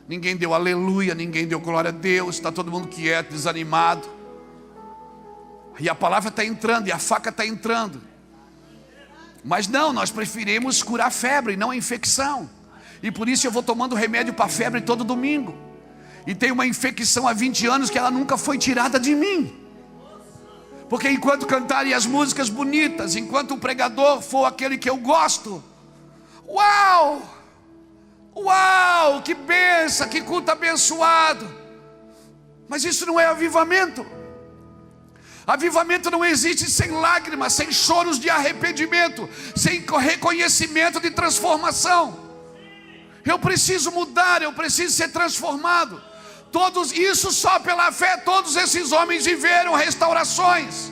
Ninguém deu aleluia, ninguém deu glória a Deus. Está todo mundo quieto, desanimado. E a palavra está entrando, e a faca está entrando. Mas não, nós preferimos curar a febre, não a infecção. E por isso eu vou tomando remédio para a febre todo domingo. E tem uma infecção há 20 anos que ela nunca foi tirada de mim. Porque enquanto cantarem as músicas bonitas, enquanto o pregador for aquele que eu gosto, uau! Uau! Que benção, que culto abençoado! Mas isso não é avivamento. Avivamento não existe sem lágrimas, sem choros de arrependimento, sem reconhecimento de transformação. Eu preciso mudar, eu preciso ser transformado. Isso só pela fé, todos esses homens viveram restaurações.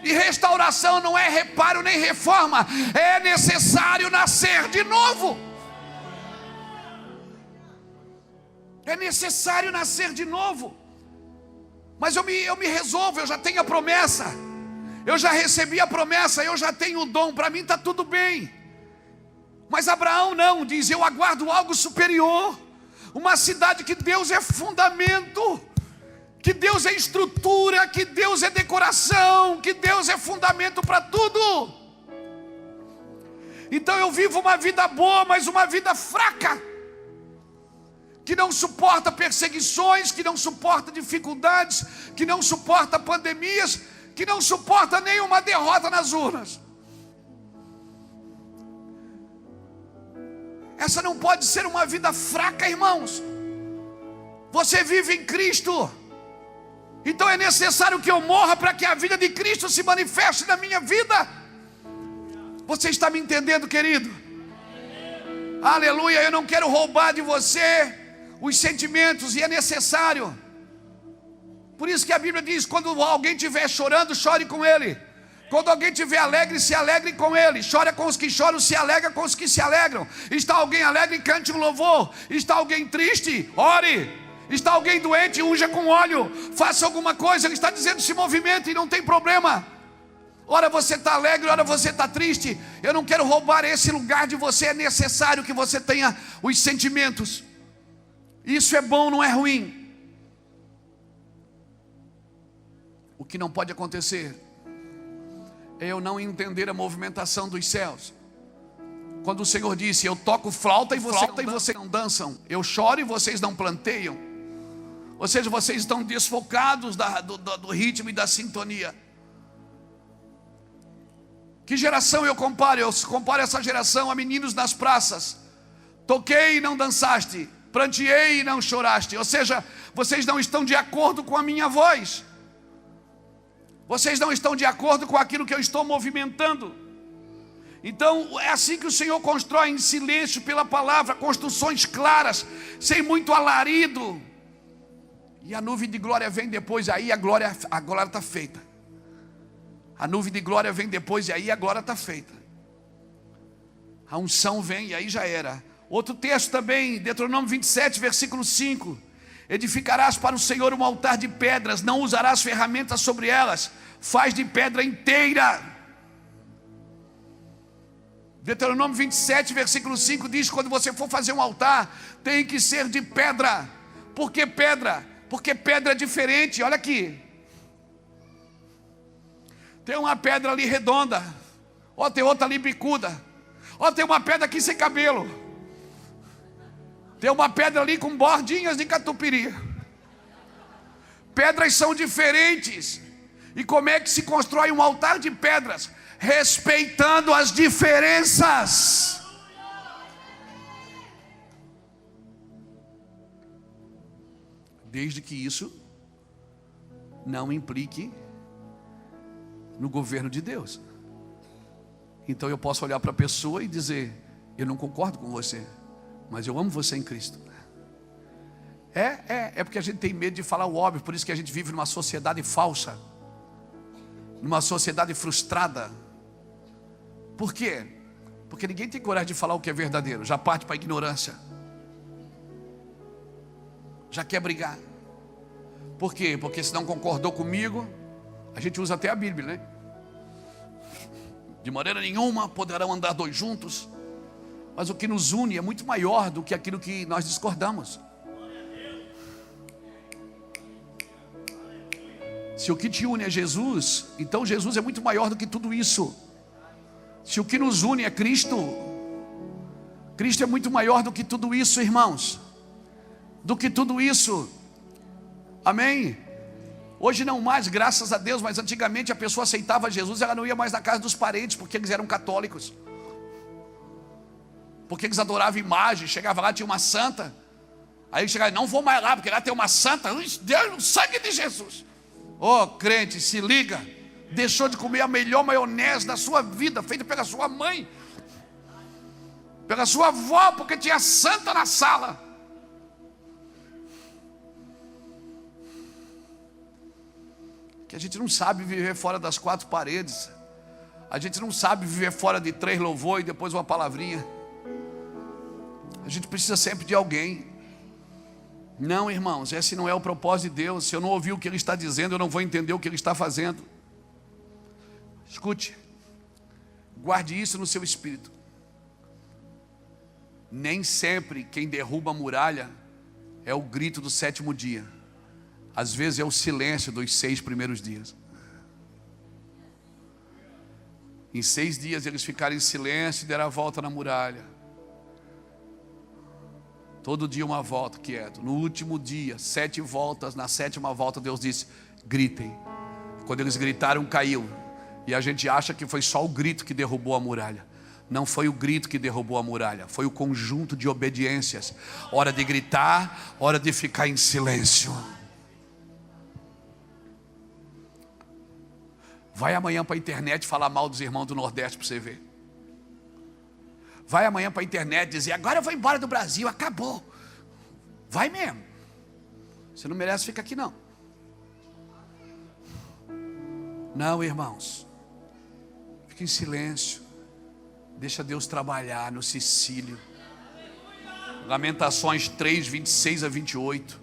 E restauração não é reparo nem reforma, é necessário nascer de novo. É necessário nascer de novo. Mas eu me resolvo, eu já tenho a promessa. Eu já recebi a promessa, eu já tenho o dom, para mim está tudo bem. Mas Abraão não, diz: eu aguardo algo superior. Uma cidade que Deus é fundamento, que Deus é estrutura, que Deus é decoração, que Deus é fundamento para tudo. Então eu vivo uma vida boa, mas uma vida fraca, que não suporta perseguições, que não suporta dificuldades, que não suporta pandemias, que não suporta nenhuma derrota nas urnas. Essa não pode ser uma vida fraca, irmãos. Você vive em Cristo, então é necessário que eu morra para que a vida de Cristo se manifeste na minha vida. Você está me entendendo, querido? Aleluia. Eu não quero roubar de você os sentimentos, e é necessário. Por isso que a Bíblia diz: quando alguém estiver chorando, chore com ele. Quando alguém estiver alegre, se alegre com ele. Chora com os que choram, se alegra com os que se alegram. Está alguém alegre, cante um louvor. Está alguém triste, ore. Está alguém doente, unja com óleo. Faça alguma coisa. Ele está dizendo: se movimente, e não tem problema. Ora você está alegre, ora você está triste. Eu não quero roubar esse lugar de você. É necessário que você tenha os sentimentos. Isso é bom, não é ruim. O que não pode acontecer é eu não entender a movimentação dos céus. Quando o Senhor disse: eu toco flauta e vocês não dançam, eu choro e vocês não planteiam. Ou seja, vocês estão desfocados do ritmo e da sintonia. Que geração eu comparo? Eu comparo essa geração a meninos nas praças. Toquei e não dançaste, pranteei e não choraste. Ou seja, vocês não estão de acordo com a minha voz. Vocês não estão de acordo com aquilo que eu estou movimentando. Então é assim que o Senhor constrói, em silêncio, pela palavra, construções claras, sem muito alarido. E a nuvem de glória vem depois, aí a glória está feita. A nuvem de glória vem depois, e aí a glória está feita. A unção vem, e aí já era. Outro texto também, Deuteronômio 27, versículo 5. Edificarás para o Senhor um altar de pedras, não usarás ferramentas sobre elas, faz de pedra inteira. Deuteronômio 27, versículo 5 diz: quando você for fazer um altar, tem que ser de pedra. Por que pedra? Porque pedra é diferente. Olha aqui, tem uma pedra ali redonda, ó, tem outra ali bicuda, ó, tem uma pedra aqui sem cabelo, tem uma pedra ali com bordinhas de catupiry. Pedras são diferentes. E como é que se constrói um altar de pedras? Respeitando as diferenças. Desde que isso não implique no governo de Deus. Então eu posso olhar para a pessoa e dizer: eu não concordo com você, mas eu amo você em Cristo. É porque a gente tem medo de falar o óbvio. Por isso que a gente vive numa sociedade falsa, numa sociedade frustrada. Por quê? Porque ninguém tem coragem de falar o que é verdadeiro. Já parte para a ignorância, já quer brigar. Por quê? Porque se não concordou comigo, a gente usa até a Bíblia, né? De maneira nenhuma poderão andar dois juntos. Mas o que nos une é muito maior do que aquilo que nós discordamos. Se o que te une é Jesus, então Jesus é muito maior do que tudo isso. Se o que nos une é Cristo, Cristo é muito maior do que tudo isso, irmãos. Do que tudo isso. Amém? Hoje não mais, graças a Deus, mas antigamente a pessoa aceitava Jesus, ela não ia mais na casa dos parentes, porque eles eram católicos. Porque eles adoravam imagem. Chegava lá, tinha uma santa. Aí chegava: não vou mais lá, porque lá tem uma santa. Deus, o sangue de Jesus. Ô, crente, se liga. Deixou de comer a melhor maionese da sua vida, feita pela sua mãe, pela sua avó, porque tinha santa na sala. Que a gente não sabe viver fora das quatro paredes. A gente não sabe viver fora de 3 louvor e depois uma palavrinha. A gente precisa sempre de alguém. Não, irmãos, esse não é o propósito de Deus. Se eu não ouvir o que Ele está dizendo, eu não vou entender o que Ele está fazendo. Escute, guarde isso no seu espírito. Nem sempre quem derruba a muralha é o grito do 7º dia. Às vezes é o silêncio dos 6 primeiros dias. Em 6 dias eles ficaram em silêncio e deram a volta na muralha. Todo dia uma volta, quieto. No último dia, 7 voltas. Na 7ª volta Deus disse: gritem. Quando eles gritaram, caiu. E a gente acha que foi só o grito que derrubou a muralha. Não foi o grito que derrubou a muralha. Foi o conjunto de obediências. Hora de gritar, hora de ficar em silêncio. Vai amanhã para a internet falar mal dos irmãos do Nordeste para você ver. Vai amanhã para a internet dizer: agora eu vou embora do Brasil, acabou. Vai mesmo. Você não merece ficar aqui não. Não, irmãos. Fique em silêncio. Deixa Deus trabalhar no Sicílio. Lamentações 3, 26 a 28.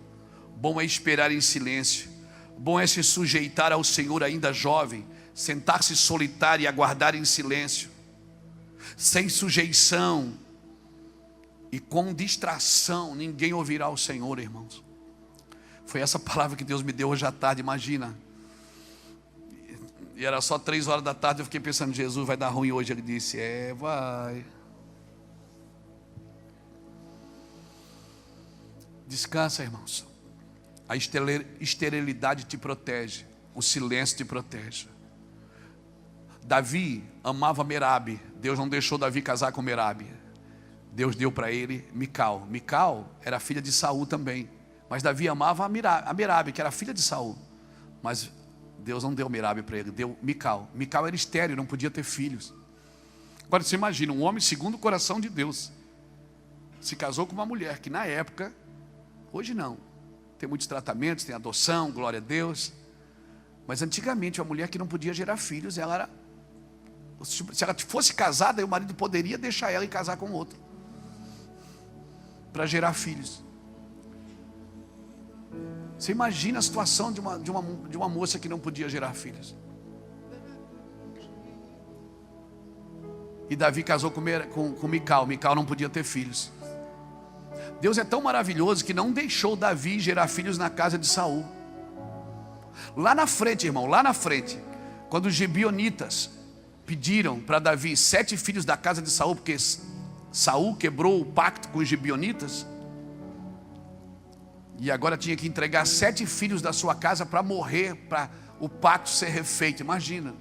Bom é esperar em silêncio. Bom é se sujeitar ao Senhor ainda jovem. Sentar-se solitário e aguardar em silêncio. Sem sujeição e com distração, ninguém ouvirá o Senhor, irmãos. Foi essa palavra que Deus me deu hoje à tarde, imagina. E era só 3 horas da tarde, eu fiquei pensando: Jesus, vai dar ruim hoje. Ele disse: vai. Descansa, irmãos. A esterilidade te protege, o silêncio te protege. Davi amava Merabe. Deus não deixou Davi casar com Merabe. Deus deu para ele Mical. Mical era filha de Saul também. Mas Davi amava a Merabe, que era filha de Saul. Mas Deus não deu Merabe para ele, deu Mical. Mical era estéril, não podia ter filhos. Agora você imagina, um homem segundo o coração de Deus se casou com uma mulher que na época, hoje não, tem muitos tratamentos, tem adoção, glória a Deus. Mas antigamente, uma mulher que não podia gerar filhos, ela era... Se ela fosse casada, o marido poderia deixar ela e casar com outro para gerar filhos. Você imagina a situação de uma moça que não podia gerar filhos. E Davi casou com Mical. Mical não podia ter filhos. Deus é tão maravilhoso que não deixou Davi gerar filhos na casa de Saul. Lá na frente, irmão, lá na frente, quando os gibeonitas pediram para Davi 7 filhos da casa de Saul, porque Saul quebrou o pacto com os gibeonitas, e agora tinha que entregar 7 filhos da sua casa para morrer, para o pacto ser refeito. Imagina,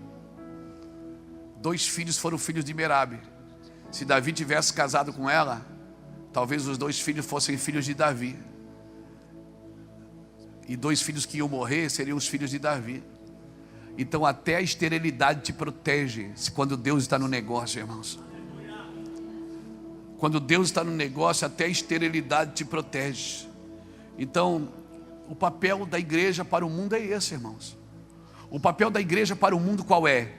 2 filhos foram filhos de Merabe. Se Davi tivesse casado com ela, talvez os 2 filhos fossem filhos de Davi, e 2 filhos que iam morrer seriam os filhos de Davi. Então até a esterilidade te protege quando Deus está no negócio, irmãos. Quando Deus está no negócio, até a esterilidade te protege. Então o papel da igreja para o mundo é esse, irmãos. O papel da igreja para o mundo qual é?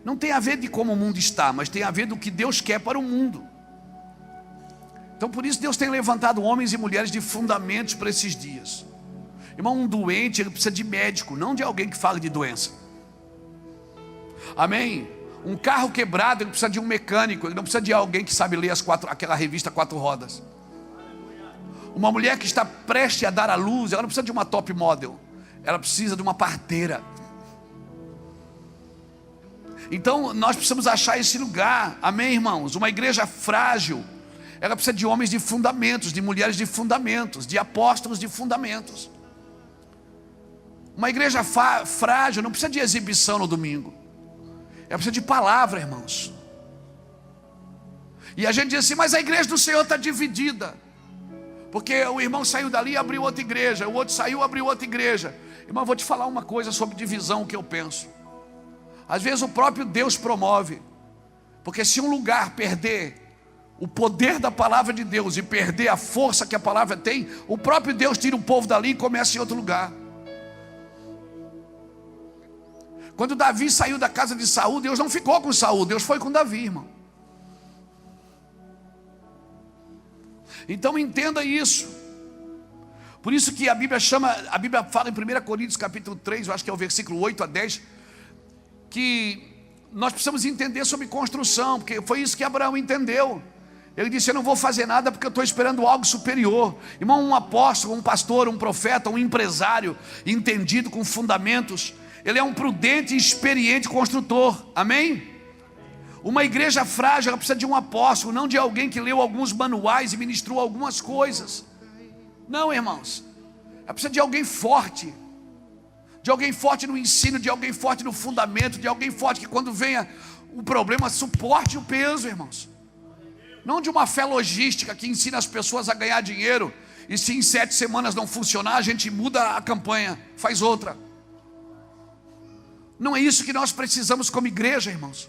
Não tem a ver de como o mundo está, mas tem a ver do que Deus quer para o mundo. Então por isso Deus tem levantado homens e mulheres de fundamentos para esses dias. Irmão, um doente, ele precisa de médico, não de alguém que fale de doença. Amém? Um carro quebrado, ele precisa de um mecânico. Ele não precisa de alguém que sabe ler aquela revista 4 rodas. Uma mulher que está prestes a dar à luz, ela não precisa de uma top model. Ela precisa de uma parteira. Então nós precisamos achar esse lugar. Amém, irmãos? Uma igreja frágil, ela precisa de homens de fundamentos, de mulheres de fundamentos, de apóstolos de fundamentos. Uma igreja frágil não precisa de exibição no domingo. Ela precisa de palavra, irmãos. E a gente diz assim: mas a igreja do Senhor está dividida, porque o irmão saiu dali e abriu outra igreja, o outro saiu e abriu outra igreja. Irmão, eu vou te falar uma coisa sobre divisão que eu penso. Às vezes o próprio Deus promove, porque se um lugar perder o poder da palavra de Deus e perder a força que a palavra tem, o próprio Deus tira o povo dali e começa em outro lugar. Quando Davi saiu da casa de Saul, Deus não ficou com Saul, Deus foi com Davi, irmão. Então entenda isso. Por isso que a Bíblia fala em 1 Coríntios capítulo 3, eu acho que é o versículo 8 a 10, que nós precisamos entender sobre construção, porque foi isso que Abraão entendeu. Ele disse: eu não vou fazer nada porque eu estou esperando algo superior. Irmão, um apóstolo, um pastor, um profeta, um empresário entendido com fundamentos, ele é um prudente e experiente construtor, amém? Uma igreja frágil, ela precisa de um apóstolo, não de alguém que leu alguns manuais e ministrou algumas coisas. Não, irmãos, ela precisa de alguém forte, no ensino, de alguém forte no fundamento, de alguém forte que quando venha o problema suporte o peso, irmãos. Não de uma fé logística que ensina as pessoas a ganhar dinheiro, e se em 7 semanas não funcionar, a gente muda a campanha, faz outra. Não é isso que nós precisamos como igreja, irmãos.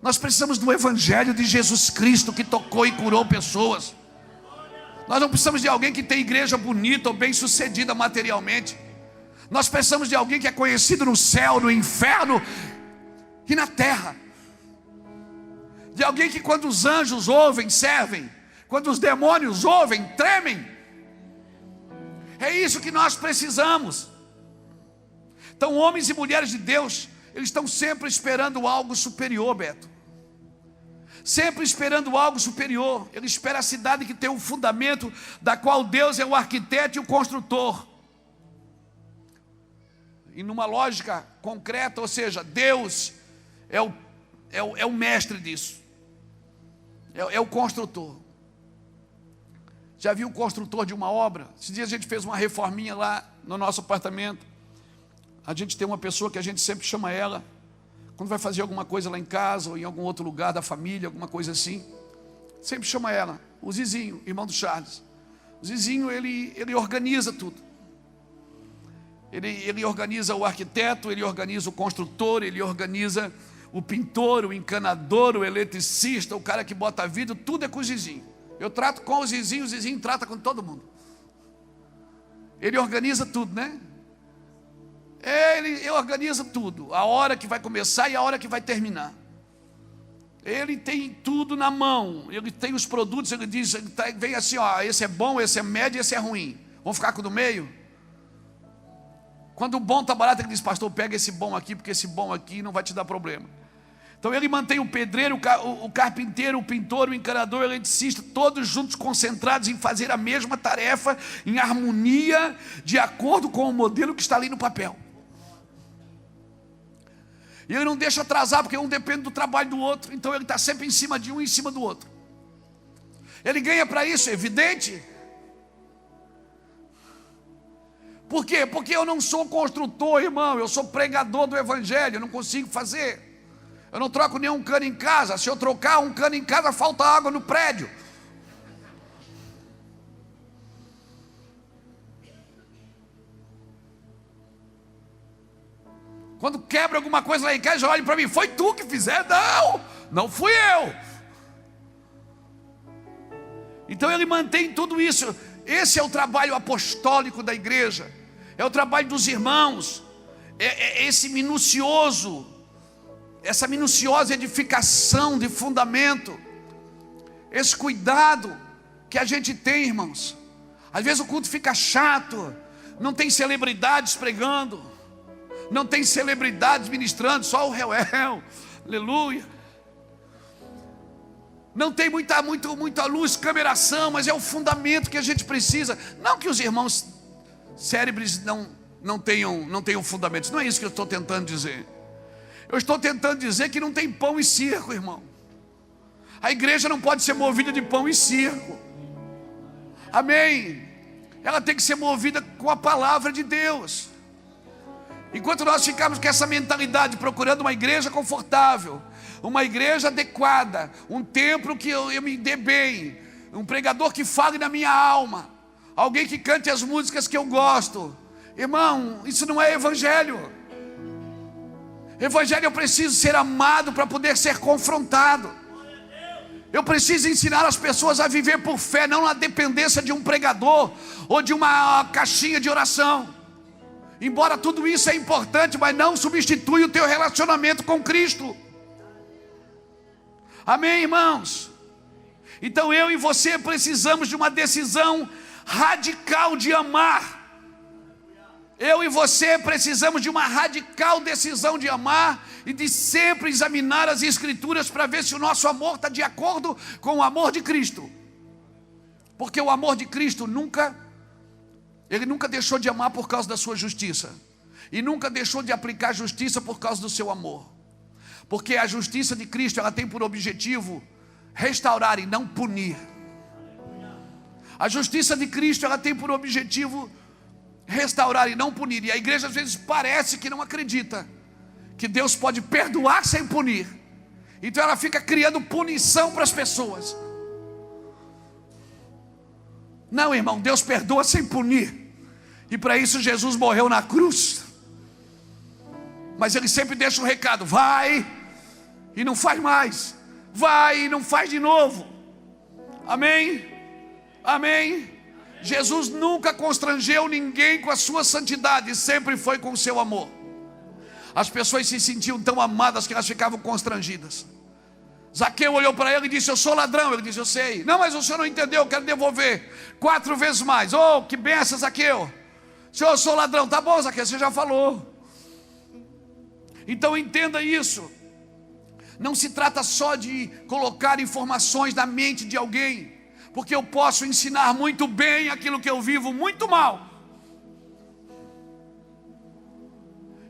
Nós precisamos do Evangelho de Jesus Cristo, que tocou e curou pessoas. Nós não precisamos de alguém que tem igreja bonita ou bem sucedida materialmente. Nós precisamos de alguém que é conhecido no céu, no inferno e na terra. De alguém que quando os anjos ouvem, servem. Quando os demônios ouvem, tremem. É isso que nós precisamos. Então, homens e mulheres de Deus, eles estão sempre esperando algo superior, Beto. Sempre esperando algo superior. Ele espera a cidade que tem um fundamento, da qual Deus é o arquiteto e o construtor. E numa lógica concreta, ou seja, Deus é o mestre disso. É o construtor. Já viu o construtor de uma obra? Esses dias a gente fez uma reforminha lá no nosso apartamento. A gente tem uma pessoa que a gente sempre chama ela, quando vai fazer alguma coisa lá em casa, ou em algum outro lugar da família, alguma coisa assim, sempre chama ela, o Zizinho, irmão do Charles. O Zizinho, ele organiza tudo. Ele organiza o arquiteto, ele organiza o construtor, ele organiza o pintor, o encanador, o eletricista, o cara que bota vidro, tudo é com o Zizinho. Eu trato com o Zizinho trata com todo mundo. Ele organiza tudo, né? Ele organiza tudo, a hora que vai começar e a hora que vai terminar. Ele tem tudo na mão, ele tem os produtos, ele diz, vem assim, ó, esse é bom, esse é médio, esse é ruim. Vamos ficar com o do meio? Quando o bom está barato, ele diz: pastor, pega esse bom aqui, porque esse bom aqui não vai te dar problema. Então ele mantém o pedreiro, o carpinteiro, o pintor, o encanador, o eletricista, todos juntos concentrados em fazer a mesma tarefa, em harmonia, de acordo com o modelo que está ali no papel. E ele não deixa atrasar, porque um depende do trabalho do outro. Então ele está sempre em cima de um e em cima do outro. Ele ganha para isso, é evidente. Por quê? Porque eu não sou construtor, irmão. Eu sou pregador do Evangelho, eu não consigo fazer. Eu não troco nenhum cano em casa. Se eu trocar um cano em casa, falta água no prédio. Quando quebra alguma coisa lá em casa, já olha para mim: foi tu que fizeste? Não fui eu. Então ele mantém tudo isso. Esse é o trabalho apostólico da igreja. É o trabalho dos irmãos. Esse minucioso, essa minuciosa edificação de fundamento. Esse cuidado que a gente tem, irmãos. Às vezes o culto fica chato. Não tem celebridades pregando. Não tem celebridades ministrando, só o réu, aleluia. Não tem muita luz, câmeração, mas é o fundamento que a gente precisa. Não que os irmãos cérebros não tenham fundamentos, não é isso que eu estou tentando dizer. Eu estou tentando dizer que não tem pão e circo, irmão. A igreja não pode ser movida de pão e circo. Amém? Ela tem que ser movida com a palavra de Deus. Enquanto nós ficarmos com essa mentalidade, procurando uma igreja confortável, uma igreja adequada, um templo que eu me dê bem, um pregador que fale na minha alma, alguém que cante as músicas que eu gosto, irmão, isso não é evangelho. Evangelho, eu preciso ser amado para poder ser confrontado. Eu preciso ensinar as pessoas a viver por fé, não na dependência de um pregador ou de uma caixinha de oração. Embora tudo isso é importante, mas não substitui o teu relacionamento com Cristo. Amém, irmãos? Então eu e você precisamos de uma decisão radical de amar. Eu e você precisamos de uma radical decisão de amar e de sempre examinar as Escrituras para ver se o nosso amor está de acordo com o amor de Cristo. Porque o amor de Cristo Ele nunca deixou de amar por causa da sua justiça. E nunca deixou de aplicar justiça por causa do seu amor. Porque a justiça de Cristo, ela tem por objetivo restaurar e não punir. A justiça de Cristo, ela tem por objetivo restaurar e não punir. E a igreja às vezes parece que não acredita que Deus pode perdoar sem punir. Então ela fica criando punição para as pessoas. Não, irmão, Deus perdoa sem punir. E para isso Jesus morreu na cruz. Mas Ele sempre deixa um recado: vai e não faz mais, vai e não faz de novo. Amém? Amém? Jesus nunca constrangeu ninguém com a sua santidade, sempre foi com o seu amor. As pessoas se sentiam tão amadas que elas ficavam constrangidas. Zaqueu olhou para ele e disse: eu sou ladrão. Ele disse: eu sei. Não, mas o senhor não entendeu, eu quero devolver 4 vezes mais. Oh, que benção, Zaqueu. Senhor, eu sou ladrão. Tá bom, Zaqueu, você já falou. Então entenda isso. Não se trata só de colocar informações na mente de alguém, porque eu posso ensinar muito bem aquilo que eu vivo muito mal.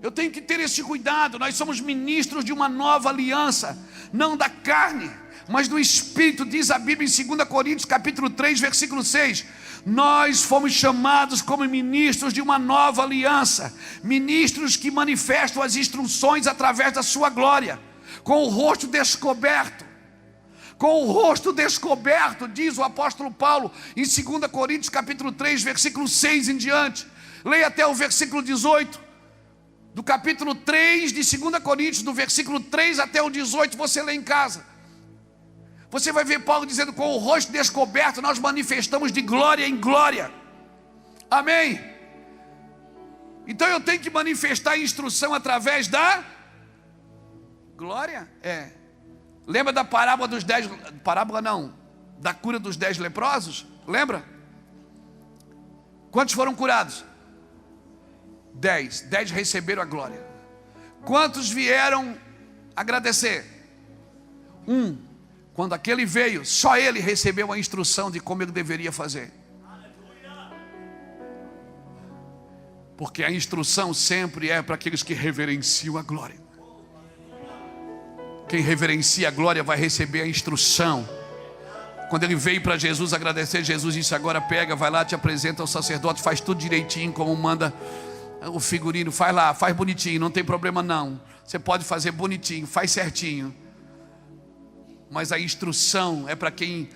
Eu tenho que ter esse cuidado. Nós somos ministros de uma nova aliança, não da carne, mas do Espírito. Diz a Bíblia em 2 Coríntios capítulo 3, versículo 6. Nós fomos chamados como ministros de uma nova aliança, ministros que manifestam as instruções através da sua glória, com o rosto descoberto. Com o rosto descoberto, diz o apóstolo Paulo em 2 Coríntios capítulo 3, versículo 6 em diante. Leia até o versículo 18 do capítulo 3 de 2 Coríntios, do versículo 3 até o 18, você lê em casa. Você vai ver Paulo dizendo: com o rosto descoberto nós manifestamos de glória em glória. Amém? Então eu tenho que manifestar a instrução através da glória? Lembra da parábola dos 10, parábola não, da cura dos 10 leprosos? Lembra? Quantos foram curados? 10 receberam a glória. Quantos vieram agradecer? 1. Quando aquele veio, só ele recebeu a instrução de como ele deveria fazer. Porque a instrução sempre é para aqueles que reverenciam a glória. Quem reverencia a glória vai receber a instrução. Quando ele veio para Jesus agradecer, Jesus disse: agora pega, vai lá, te apresenta ao sacerdote, faz tudo direitinho como manda o figurino, faz lá, faz bonitinho, não tem problema não. Você pode fazer bonitinho, faz certinho. Mas a instrução é para quem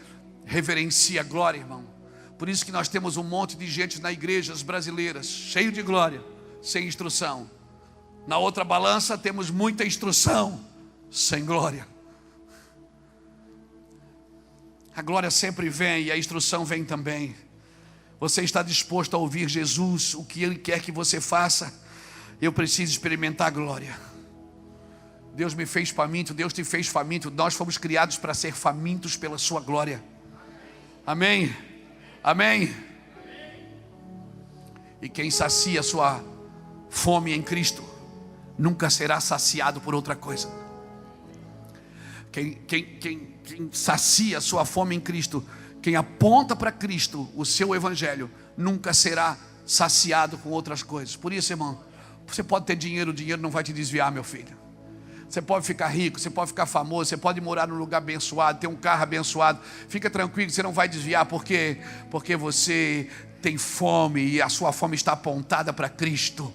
reverencia a glória, irmão. Por isso que nós temos um monte de gente nas igrejas brasileiras, cheio de glória, sem instrução. Na outra balança temos muita instrução, sem glória. A glória sempre vem e a instrução vem também. Você está disposto a ouvir Jesus, o que Ele quer que você faça? Eu preciso experimentar a glória. Deus me fez faminto, Deus te fez faminto. Nós fomos criados para ser famintos pela sua glória. Amém? Amém? E quem sacia a sua fome em Cristo nunca será saciado por outra coisa. Quem sacia a sua fome em Cristo, quem aponta para Cristo o seu evangelho, nunca será saciado com outras coisas. Por isso, irmão, você pode ter dinheiro, o dinheiro não vai te desviar, meu filho. Você pode ficar rico, você pode ficar famoso, você pode morar num lugar abençoado, ter um carro abençoado. Fica tranquilo, você não vai desviar. Por quê? Porque você tem fome e a sua fome está apontada para Cristo.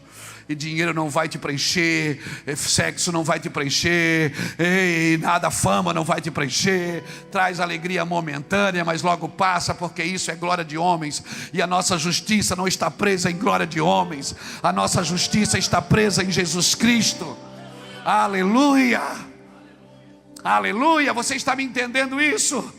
E dinheiro não vai te preencher, sexo não vai te preencher, nada, fama não vai te preencher. Traz alegria momentânea, mas logo passa, porque isso é glória de homens. E a nossa justiça não está presa em glória de homens. A nossa justiça está presa em Jesus Cristo. Aleluia, aleluia. Você está me entendendo isso?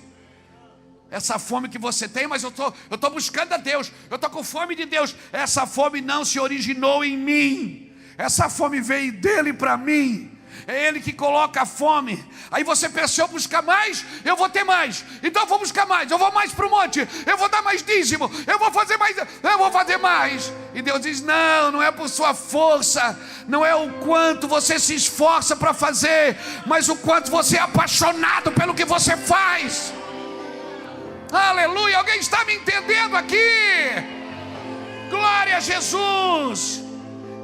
Essa fome que você tem, mas eu tô buscando a Deus, eu estou com fome de Deus. Essa fome não se originou em mim, essa fome veio dele para mim. É Ele que coloca a fome. Aí você pensa, se eu buscar mais, eu vou ter mais. Então eu vou buscar mais, eu vou mais para o monte, eu vou dar mais dízimo, eu vou fazer mais, eu vou fazer mais. E Deus diz, não, não é por sua força, não é o quanto você se esforça para fazer, mas o quanto você é apaixonado pelo que você faz. Aleluia, alguém está me entendendo aqui? Glória a Jesus.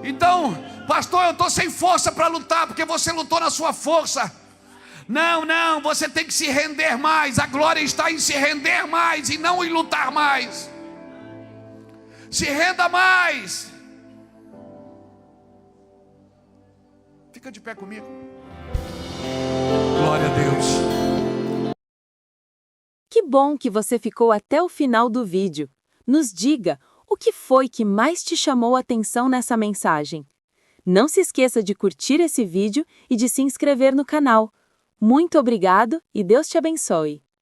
Então, pastor, eu estou sem força para lutar, porque você lutou na sua força. Não, você tem que se render mais. A glória está em se render mais e não em lutar mais. Se renda mais. Fica de pé comigo. Glória a Deus. Que bom que você ficou até o final do vídeo. Nos diga, o que foi que mais te chamou a atenção nessa mensagem? Não se esqueça de curtir esse vídeo e de se inscrever no canal. Muito obrigado e Deus te abençoe.